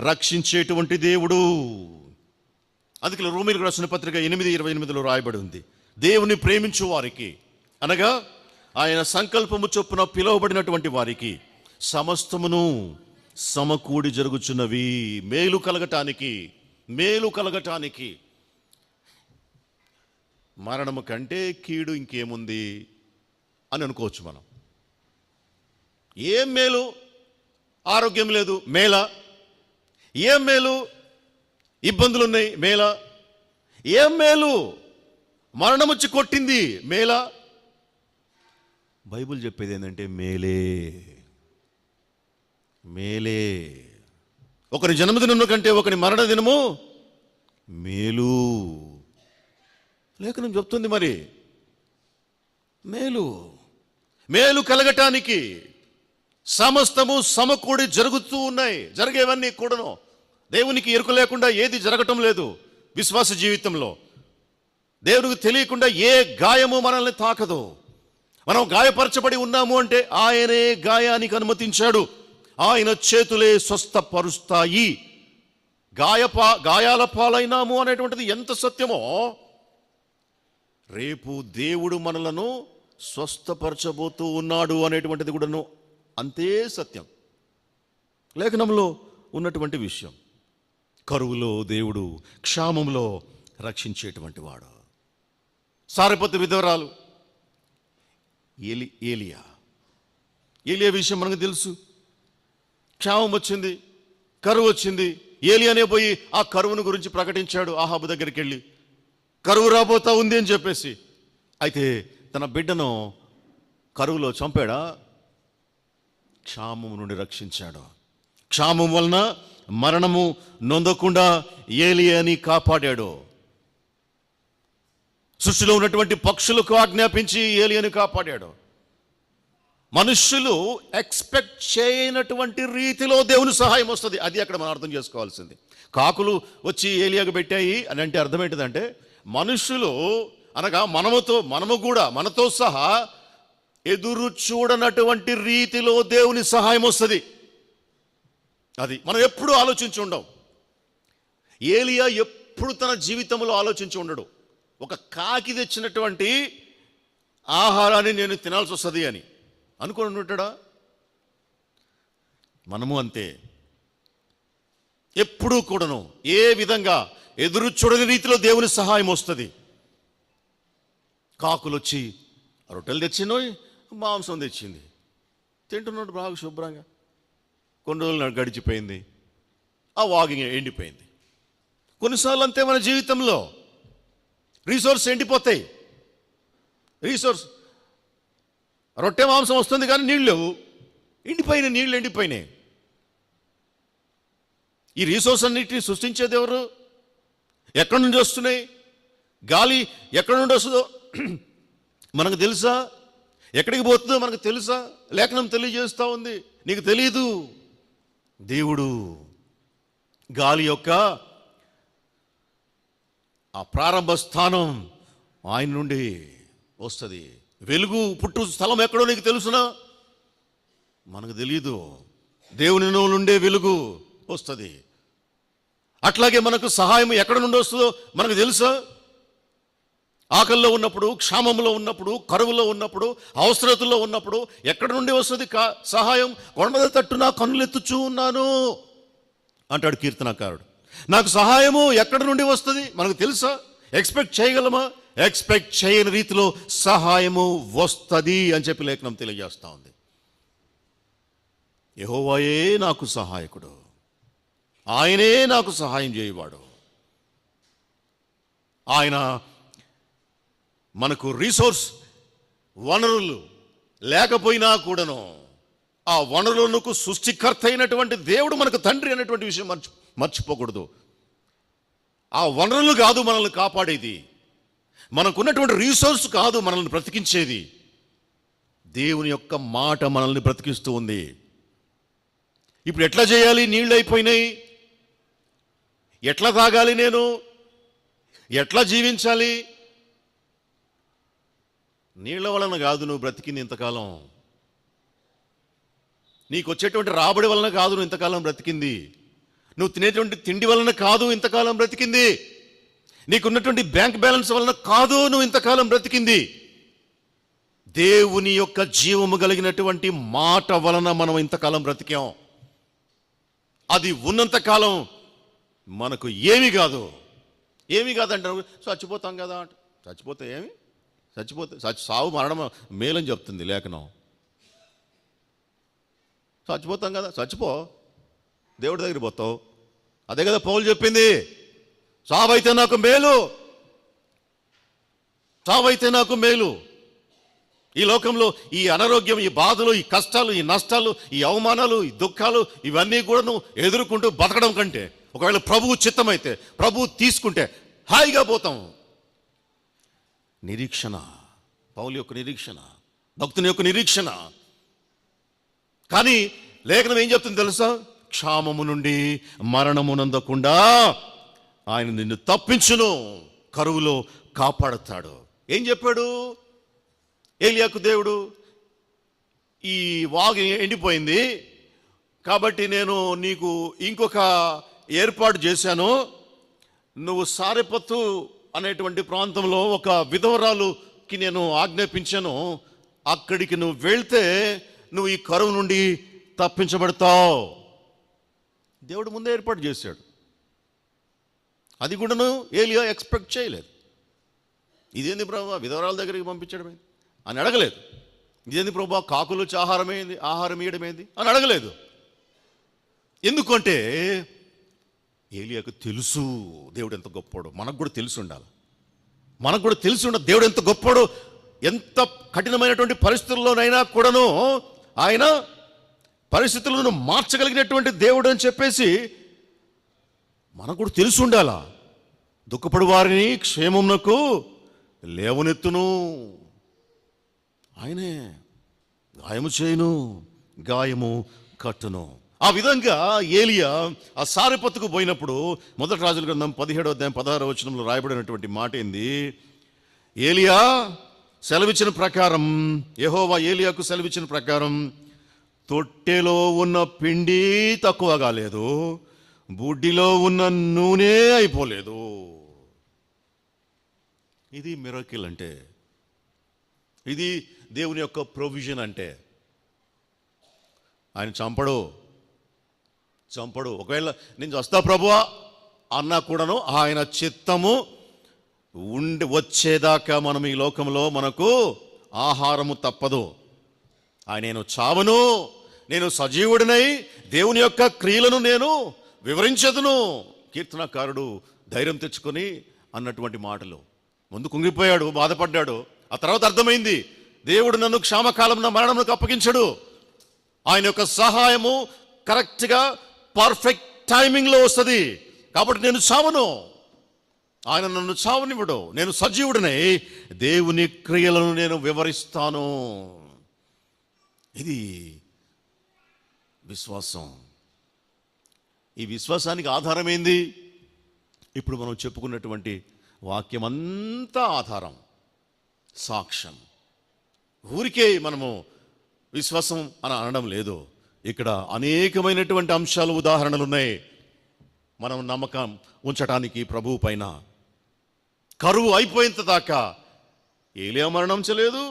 రక్షించేటువంటి దేవుడు. అందుకే రోమీయులకు రాసిన పత్రిక 8:28 రాయబడి ఉంది, దేవుని ప్రేమించు వారికి, అనగా ఆయన సంకల్పము చొప్పున పిలువబడినటువంటి వారికి సమస్తమును సమకూడి జరుగుచున్నవి మేలు కలగటానికి. మరణము కంటే కీడు ఇంకేముంది అని అనుకోవచ్చు మనం. ఏం మేలు? ఆరోగ్యం లేదు, మేలా? ఏం మేలు? ఇబ్బందులు ఉన్నాయి, మేలా? ఏం మేలు? మరణం వచ్చి కొట్టింది, మేలా? బైబిల్ చెప్పేది ఏంటంటే మేలే. ఒకరి జన్మదినం కంటే ఒకరి మరణ దినము మేలు. లేఖనం చెప్తుంది మరి, మేలు కలగటానికి సమస్తము సమకూడి జరుగుతూ ఉన్నాయి. జరిగేవన్నీ కూడాను దేవునికి ఎరుక లేకుండా ఏది జరగటం లేదు. విశ్వాస జీవితంలో దేవునికి తెలియకుండా ఏ గాయము మనల్ని తాకదు. మనం గాయపరచబడి ఉన్నాము అంటే ఆయనే గాయానికి అనుమతించాడు. ఆయన చేతులే స్వస్థపరుస్తాయి. గాయాల పాలైనాము అనేటువంటిది ఎంత సత్యమో, రేపు దేవుడు మనలను స్వస్థపరచబోతూ ఉన్నాడు అనేటువంటిది కూడాను అంతే సత్యం. లేఖనంలో ఉన్నటువంటి విషయం. కరువులో దేవుడు, క్షామంలో రక్షించేటువంటి వాడు. సారెపతు విధవరాలు, ఏలియా విషయం మనకు తెలుసు. క్షామం వచ్చింది, కరువు వచ్చింది. ఏలియానే పోయి ఆ కరువును గురించి ప్రకటించాడు ఆహాబు దగ్గరికి వెళ్ళి, కరువు రాబోతా ఉంది అని చెప్పేసి. అయితే తన బిడ్డను కరువులో చంపాడా? క్షామం నుండి రక్షించాడు. క్షామం వలన మరణము నొందకుండా ఏలియాని కాపాడాడు. సృష్టిలో ఉన్నటువంటి పక్షులకు ఆజ్ఞాపించి ఏలియాని కాపాడాడు. మనుష్యులు ఎక్స్పెక్ట్ చేయనటువంటి రీతిలో దేవుని సహాయం వస్తుంది. అది అక్కడ మనం అర్థం చేసుకోవాల్సింది. కాకులు వచ్చి ఏలియాకు పెట్టాయి అని అంటే అర్థం ఏంటిదంటే, మనుష్యులు అనగా మనతో సహా ఎదురు చూడనటువంటి రీతిలో దేవుని సహాయం వస్తుంది. అది మనం ఎప్పుడు ఆలోచించి ఉండం. ఏలియా ఎప్పుడు తన జీవితంలో ఆలోచించి ఉండడు. ఒక కాకి తెచ్చినటువంటి ఆహారాన్ని నేను తినాల్సి వస్తుంది అని అనుకుని ఉంటాడా? మనము అంతే. ఎప్పుడూ కూడాను ఏ విధంగా ఎదురు చూడని రీతిలో దేవుని సహాయం వస్తుంది. కాకులు వచ్చి రొట్టెలు తెచ్చినోయ్, మాంసం తెచ్చింది, తింటున్నాడు బాగా శుభ్రంగా. కొన్ని రోజులు గడిచిపోయింది, ఆ వాగింగ్ ఎండిపోయింది. కొన్నిసార్లు అంతే మన జీవితంలో రీసోర్స్ ఎండిపోతాయి. రొట్టె మాంసం వస్తుంది కానీ నీళ్ళు లేవు, నీళ్ళు ఎండిపోయినాయి. ఈ రీసోర్స్ అన్నిటిని సృష్టించేది ఎవరు? ఎక్కడి నుండి వస్తున్నాయి? గాలి ఎక్కడి నుండి వస్తుందో మనకు తెలుసా? ఎక్కడికి పోతుందో మనకు తెలుసా? లేఖనం తెలియజేస్తూ ఉంది. నీకు తెలీదు. దేవుడు గాలి యొక్క ఆ ప్రారంభ స్థానం ఆయన నుండి వస్తుంది. వెలుగు పుట్టు స్థలం ఎక్కడో నీకు తెలుసునా? మనకు తెలియదు. దేవుని నుండే వెలుగు వస్తుంది. అట్లాగే మనకు సహాయం ఎక్కడ నుండి వస్తుందో మనకు తెలుసా? ఆకల్లో ఉన్నప్పుడు, క్షామంలో ఉన్నప్పుడు, కరువులో ఉన్నప్పుడు, అవసరతల్లో ఉన్నప్పుడు ఎక్కడి నుండి వస్తుంది సహాయం? కొండల తట్టు నా కన్నులెత్తుచూ ఉన్నాను అంటాడు కీర్తనకారుడు. నాకు సహాయము ఎక్కడి నుండి వస్తుంది మనకు తెలుసా? ఎక్స్పెక్ట్ చేయగలమా? ఎక్స్పెక్ట్ చేయని రీతిలో సహాయము వస్తుంది అని చెప్పి లేఖనం తెలియజేస్తూ ఉంది. యెహోవాయే నాకు సహాయకుడు, ఆయనే నాకు సహాయం చేయవాడు. ఆయన మనకు రీసోర్స్, వనరులు లేకపోయినా కూడాను ఆ వనరులకు సృష్టికర్త అయినటువంటి దేవుడు మనకు తండ్రి అనేటువంటి విషయం మర్చిపోకూడదు. ఆ వనరులు కాదు మనల్ని కాపాడేది, మనకున్నటువంటి రీసోర్స్ కాదు మనల్ని బ్రతికించేది. దేవుని యొక్క మాట మనల్ని బ్రతికిస్తూ ఉంది. ఇప్పుడు ఎట్లా చేయాలి? నీళ్ళు అయిపోయినాయి, ఎట్లా తాగాలి? నేను ఎట్లా జీవించాలి? నీళ్ల వలన కాదు నువ్వు బ్రతికింది ఇంతకాలం, నీకు వచ్చేటువంటి రాబడి వలన కాదు నువ్వు ఇంతకాలం బ్రతికింది, నువ్వు తినేటువంటి తిండి వలన కాదు ఇంతకాలం బ్రతికింది, నీకున్నటువంటి బ్యాంక్ బ్యాలెన్స్ వలన కాదు నువ్వు ఇంతకాలం బ్రతికింది. దేవుని యొక్క జీవము కలిగినటువంటి మాట వలన మనం ఇంతకాలం బ్రతికాం. అది ఉన్నంతకాలం మనకు ఏమీ కాదు. ఏమీ కాదంటారు, చచ్చిపోతాం కదా అంట. చచ్చిపోతే ఏమి? సావు మరణం మేలని చెప్తుంది లేఖనం. చచ్చిపోతాం కదా, చచ్చిపో, దేవుడి దగ్గర పోతావు. అదే కదా పౌలు చెప్పింది, సావైతే నాకు మేలు, సావైతే నాకు మేలు. ఈ లోకంలో ఈ అనారోగ్యం, ఈ బాధలు, ఈ కష్టాలు, ఈ నష్టాలు, ఈ అవమానాలు, ఈ దుఃఖాలు ఇవన్నీ కూడా నువ్వు ఎదుర్కొంటూ బతకడం కంటే ఒకవేళ ప్రభువు చిత్తమైతే, ప్రభువు తీసుకుంటే హాయిగా పోతాం. నిరీక్షణ, పౌలు యొక్క నిరీక్షణ, భక్తుని యొక్క నిరీక్షణ. కానీ లేఖనం ఏం చెప్తుంది తెలుసా? క్షామము నుండి మరణమునందకుండా ఆయన నిన్ను తప్పించును, కరువులో కాపాడుతాడు. ఏం చెప్పాడు ఏలియాకు దేవుడు? ఈ వాగు ఎండిపోయింది కాబట్టి నేను నీకు ఇంకొక ఏర్పాటు చేశాను. నువ్వు సారెపత్తు అనేటువంటి ప్రాంతంలో ఒక విధవరాలుకి నేను ఆజ్ఞాపించాను, అక్కడికి నువ్వు వెళ్తే నువ్వు ఈ కరువు నుండి తప్పించబడతావు. దేవుడు ముందే ఏర్పాటు చేశాడు. అది కూడాను ఏలియా ఎక్స్పెక్ట్ చేయలేదు. ఇదేంది ప్రభు విధవరాల దగ్గరికి పంపించడమే అని అడగలేదు. ఇదేంది ప్రభు కాకులు వచ్చి ఆహారం ఇయ్యడమేంది అని అడగలేదు. ఎందుకంటే ఏలియాకు తెలుసు దేవుడు ఎంత గొప్పోడు. మనకు కూడా తెలిసి ఉండాలి, మనకు కూడా తెలిసి ఉండాలి దేవుడు ఎంత గొప్పోడు. ఎంత కఠినమైనటువంటి పరిస్థితుల్లోనైనా కూడాను ఆయన పరిస్థితులను మార్చగలిగినటువంటి దేవుడు అని చెప్పేసి మనకు కూడా తెలిసి ఉండాలా. దుఃఖపడు వారిని క్షేమమునకు లేవనెత్తును, ఆయనే గాయము చేయును, గాయము కట్టును. ఆ విధంగా ఏలియా ఆ సారెపత్తుకు పోయినప్పుడు మొదటి రాజుల గ్రంథం 17వ అధ్యాయం 16వ వచనంలో రాయబడినటువంటి మాట ఏంది? ఏలియా సెలవిచ్చిన ప్రకారం, యెహోవా ఏలియాకు సెలవిచ్చిన ప్రకారం తొట్టెలో ఉన్న పిండి తక్కువ కాలేదు, బుడ్డిలో ఉన్న నూనె అయిపోలేదు. ఇది మిరకిల్ అంటే, ఇది దేవుని యొక్క ప్రొవిజన్ అంటే. ఆయన చంపడు. ఒకవేళ నేను వస్తా ప్రభువా అన్నా కూడాను ఆయన చిత్తము వచ్చేదాకా మనం ఈ లోకంలో మనకు ఆహారము తప్పదు. నేను చావను, నేను సజీవుడినై దేవుని యొక్క క్రియలను నేను వివరించదును. కీర్తనకారుడు ధైర్యం తెచ్చుకొని అన్నటువంటి మాటలు. ముందు కుంగిపోయాడు, బాధపడ్డాడు. ఆ తర్వాత అర్థమైంది, దేవుడు నన్ను క్షామకాలం నా మరణమునకు అప్పగించడు. ఆయన యొక్క సహాయము కరెక్ట్గా పర్ఫెక్ట్ టైమింగ్లో వస్తుంది. కాబట్టి నేను చావను, ఆయన నన్ను చావనివ్వడు. నేను సజీవుడినై దేవుని క్రియలను నేను వివరిస్తాను. ఇది విశ్వాసం. ఈ విశ్వాసానికి ఆధారమైంది ఇప్పుడు మనం చెప్పుకున్నటువంటి వాక్యం అంతా ఆధారం, సాక్ష్యం. ఊరికే మనము విశ్వాసం అని అనడం లేదు. ఇక్కడ అనేకమైనటువంటి అంశాలు, ఉదాహరణలు ఉన్నాయి. మనం నమ్మకం ఉంచటానికి ప్రభువు పైన. కరువు అయిపోయేంత దాకా ఏలియా మరణించలేదు,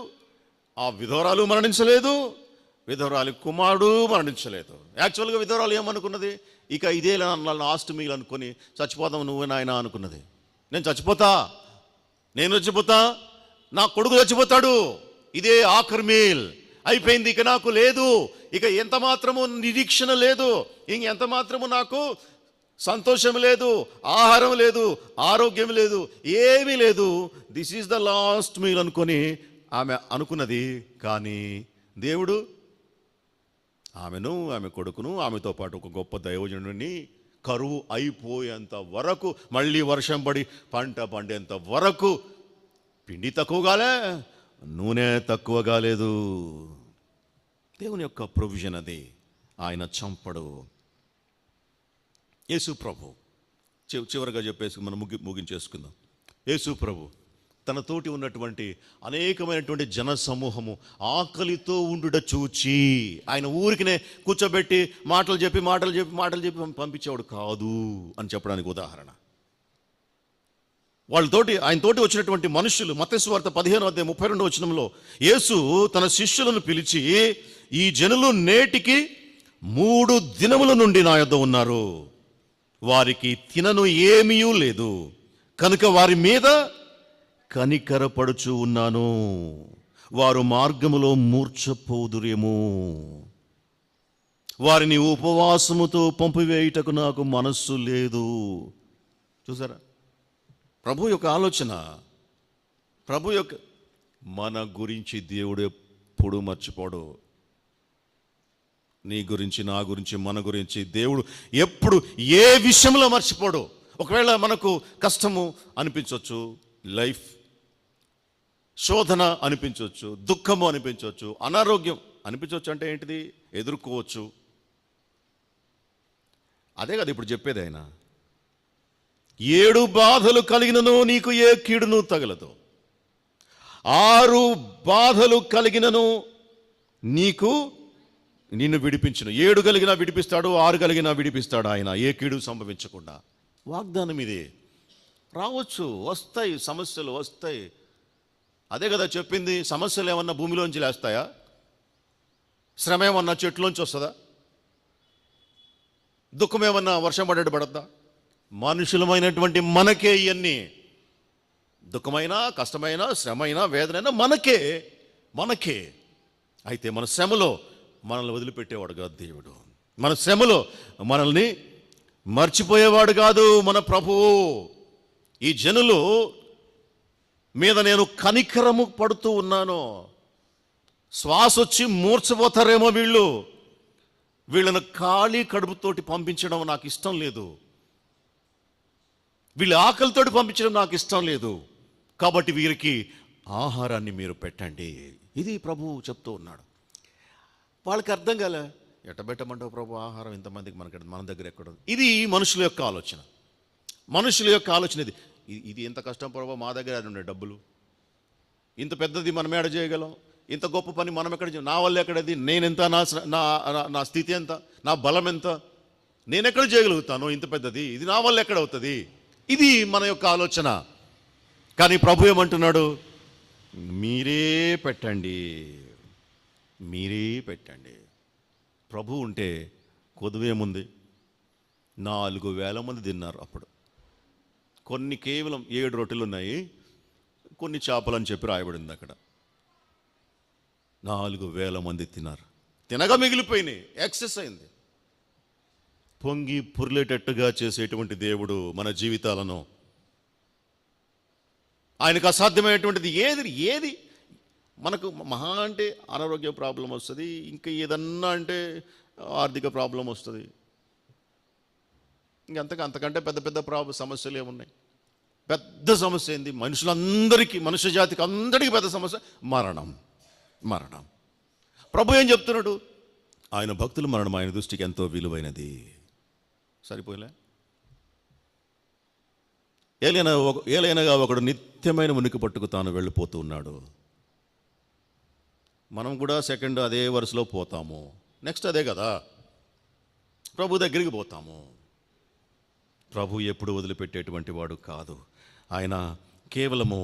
ఆ విధవరాలు మరణించలేదు, విధవరాలి కుమారుడు మరణించలేదు. యాక్చువల్గా విధవరాలు ఏమనుకున్నది, ఇక ఇదే లాస్ట్ మీల్ అనుకొని చచ్చిపోదాం నువ్వు నాయన అనుకున్నది. నేను చచ్చిపోతా, నా కొడుకు చచ్చిపోతాడు, ఇదే ఆఖరి మీల్ అయిపోయింది, ఇక నాకు లేదు, ఇక ఎంత మాత్రము నిరీక్షణ లేదు, ఇంకెంత మాత్రము నాకు సంతోషం లేదు, ఆహారం లేదు, ఆరోగ్యం లేదు, ఏమీ లేదు, this is the last meal అనుకొని ఆమె అనుకున్నది. కానీ దేవుడు ఆమెను, ఆమె కొడుకును, ఆమెతో పాటు ఒక గొప్ప దైవజనుడిని కరువు అయిపోయేంత వరకు, మళ్ళీ వర్షం పడి పంట పండేంత వరకు పిండి తక్కువగాలే, నూనె తక్కువ కాలేదు. దేవుని యొక్క ప్రొవిజన్ అది. ఆయన చంపడు. యేసు ప్రభు చివరిగా చెప్పేసి మనం ముగించేసుకుందాం. యేసు ప్రభు తనతోటి ఉన్నటువంటి అనేకమైనటువంటి జన సమూహము ఆకలితో ఉండుట చూచి ఆయన ఊరికినే కూర్చోబెట్టి మాటలు చెప్పి పంపించేవాడు కాదు అని చెప్పడానికి ఉదాహరణ. ఆయనతోటి వచ్చినటువంటి మనుషులు, మత్తయి సువార్త 15:32 యేసు తన శిష్యులను పిలిచి, ఈ జనులు నేటికి 3 దినముల నుండి నా యొద్ద ఉన్నారు, వారికి తినను ఏమీ లేదు, కనుక వారి మీద కనికరపడుచు ఉన్నాను, వారు మార్గములో మూర్ఛపోదురేమో, వారిని ఉపవాసముతో పంపివేయుటకు నాకు మనస్సు లేదు. చూసారా ప్రభు యొక్క ఆలోచన, మన గురించి దేవుడు ఎప్పుడు మర్చిపోడు. నీ గురించి, నా గురించి, మన గురించి దేవుడు ఎప్పుడు ఏ విషయంలో మర్చిపోడు. ఒకవేళ మనకు కష్టము అనిపించవచ్చు, లైఫ్ శోధన అనిపించవచ్చు, దుఃఖము అనిపించవచ్చు, అనారోగ్యం అనిపించవచ్చు, అంటే ఏంటిది, ఎదుర్కోవచ్చు. అదే కదా ఇప్పుడు చెప్పేది ఆయన. 7 బాధలు కలిగినను నీకు ఏ కీడును తగలదు, 6 బాధలు కలిగినను నిన్ను విడిపించును. 7 కలిగినా విడిపిస్తాడు, 6 కలిగినా విడిపిస్తాడు ఆయన, ఏ కీడు సంభవించకుండా. వాగ్దానం ఇదే. రావచ్చు, వస్తాయి, సమస్యలు వస్తాయి. అదే కదా చెప్పింది. సమస్యలు ఏమన్నా భూమిలోంచి లేస్తాయా? శ్రమ ఏమన్నా చెట్లోంచి వస్తుందా? దుఃఖం ఏమన్నా వర్షం పడేట్టు పడద్దా? మనుషులమైనటువంటి మనకే ఇవన్నీ, దుఃఖమైనా, కష్టమైనా, శ్రమైనా, వేదనైనా మనకే. అయితే మన శ్రమలో మనల్ని వదిలిపెట్టేవాడు కాదు దేవుడు. మన శ్రమలో మనల్ని మర్చిపోయేవాడు కాదు మన ప్రభువు. ఈ జనులు మీద నేను కనికరము పడుతూ ఉన్నాను. శ్వాస వచ్చి మూర్చపోతారేమో వీళ్ళను ఖాళీ కడుపుతోటి పంపించడం నాకు ఇష్టం లేదు, వీళ్ళ ఆకలితోటి పంపించడం నాకు ఇష్టం లేదు, కాబట్టి వీరికి ఆహారాన్ని మీరు పెట్టండి. ఇది ప్రభువు చెప్తూ ఉన్నాడు. వాళ్ళకి అర్థం కాలే, ఎట్టబెట్టమంటావు ప్రభు ఆహారం ఇంతమందికి, మన దగ్గర ఎక్కడ? ఇది మనుషుల యొక్క ఆలోచన. ఇది ఎంత కష్టం ప్రభు, మా దగ్గర ఉండే డబ్బులు, ఇంత పెద్దది మనం ఎక్కడ చేయగలం, ఇంత గొప్ప పని మనం ఎక్కడ నా వల్ల ఎక్కడది, నేనెంత, నా స్థితి ఎంత, నా బలం ఎంత, నేనెక్కడ చేయగలుగుతాను ఇంత పెద్దది, ఇది నా వల్ల ఎక్కడ అవుతుంది? ఇది మన యొక్క ఆలోచన. కానీ ప్రభు ఏమంటున్నాడు, మీరే పెట్టండి. ప్రభు ఉంటే కొదువేముంది? 4,000 మంది తిన్నారు. అప్పుడు కొన్ని కేవలం 7 రొట్టెలు ఉన్నాయి, కొన్ని చేపలు అని చెప్పి రాయబడింది అక్కడ. 4,000 మంది తిన్నారు. తినగా మిగిలిపోయినాయి, ఎక్సెస్ అయింది. పొంగి పుర్లేటట్టుగా చేసేటువంటి దేవుడు మన జీవితాలను, ఆయనకు అసాధ్యమైనటువంటిది ఏది మనకు మహా అంటే అనారోగ్య ప్రాబ్లం వస్తుంది, ఇంకా ఏదన్నా అంటే ఆర్థిక ప్రాబ్లం వస్తుంది, అంతకంటే పెద్ద సమస్యలు ఏమున్నాయి? పెద్ద సమస్య ఏంది? మనుష్య జాతికి అందరికీ పెద్ద సమస్య మరణం. ప్రభు ఏం చెప్తున్నాడు? ఆయన భక్తుల మరణం ఆయన దృష్టికి ఎంతో విలువైనది. సరిపోలే? ఏలైనగా ఒకడు నిత్యమైన ఉనికి పట్టుకు తాను వెళ్ళిపోతూ ఉన్నాడు. మనం కూడా సెకండ్ అదే వరుసలో పోతాము, నెక్స్ట్ అదే కదా, ప్రభు దగ్గరికి పోతాము. ప్రభు ఎప్పుడు వదిలిపెట్టేటువంటి వాడు కాదు. ఆయన కేవలము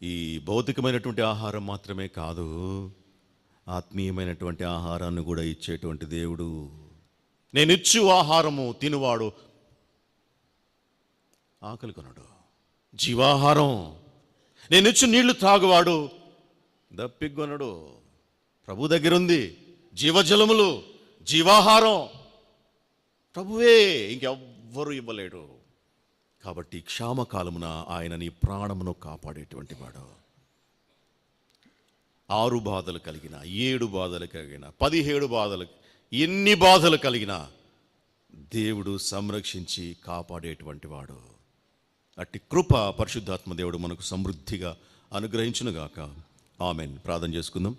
ఈ భౌతికమైనటువంటి ఆహారం మాత్రమే కాదు, ఆత్మీయమైనటువంటి ఆహారాన్ని కూడా ఇచ్చేటువంటి దేవుడు. నేనిచ్చు ఆహారము తినువాడు ఆకలి కొనడు, జీవాహారం. నేనిచ్చు నీళ్లు త్రాగువాడు దప్పిగొనడు. ప్రభు దగ్గరుంది జీవజలములు, జీవాహారం. ప్రభువే, ఇంకెవ్వరూ ఇవ్వలేడు. కాబట్టి క్షామకాలమున ఆయన నీ ప్రాణమును కాపాడేటువంటి వాడు. 6 బాధలు కలిగిన, 7 బాధలు కలిగిన, 17 బాధలు, ఎన్ని బాధలు కలిగినా దేవుడు సంరక్షించి కాపాడేటువంటి వాడు. అట్టి కృప పరిశుద్ధాత్మ దేవుడు మనకు సమృద్ధిగా అనుగ్రహించునుగాక. ఆమెన్. ప్రార్థన చేసుకుందాం.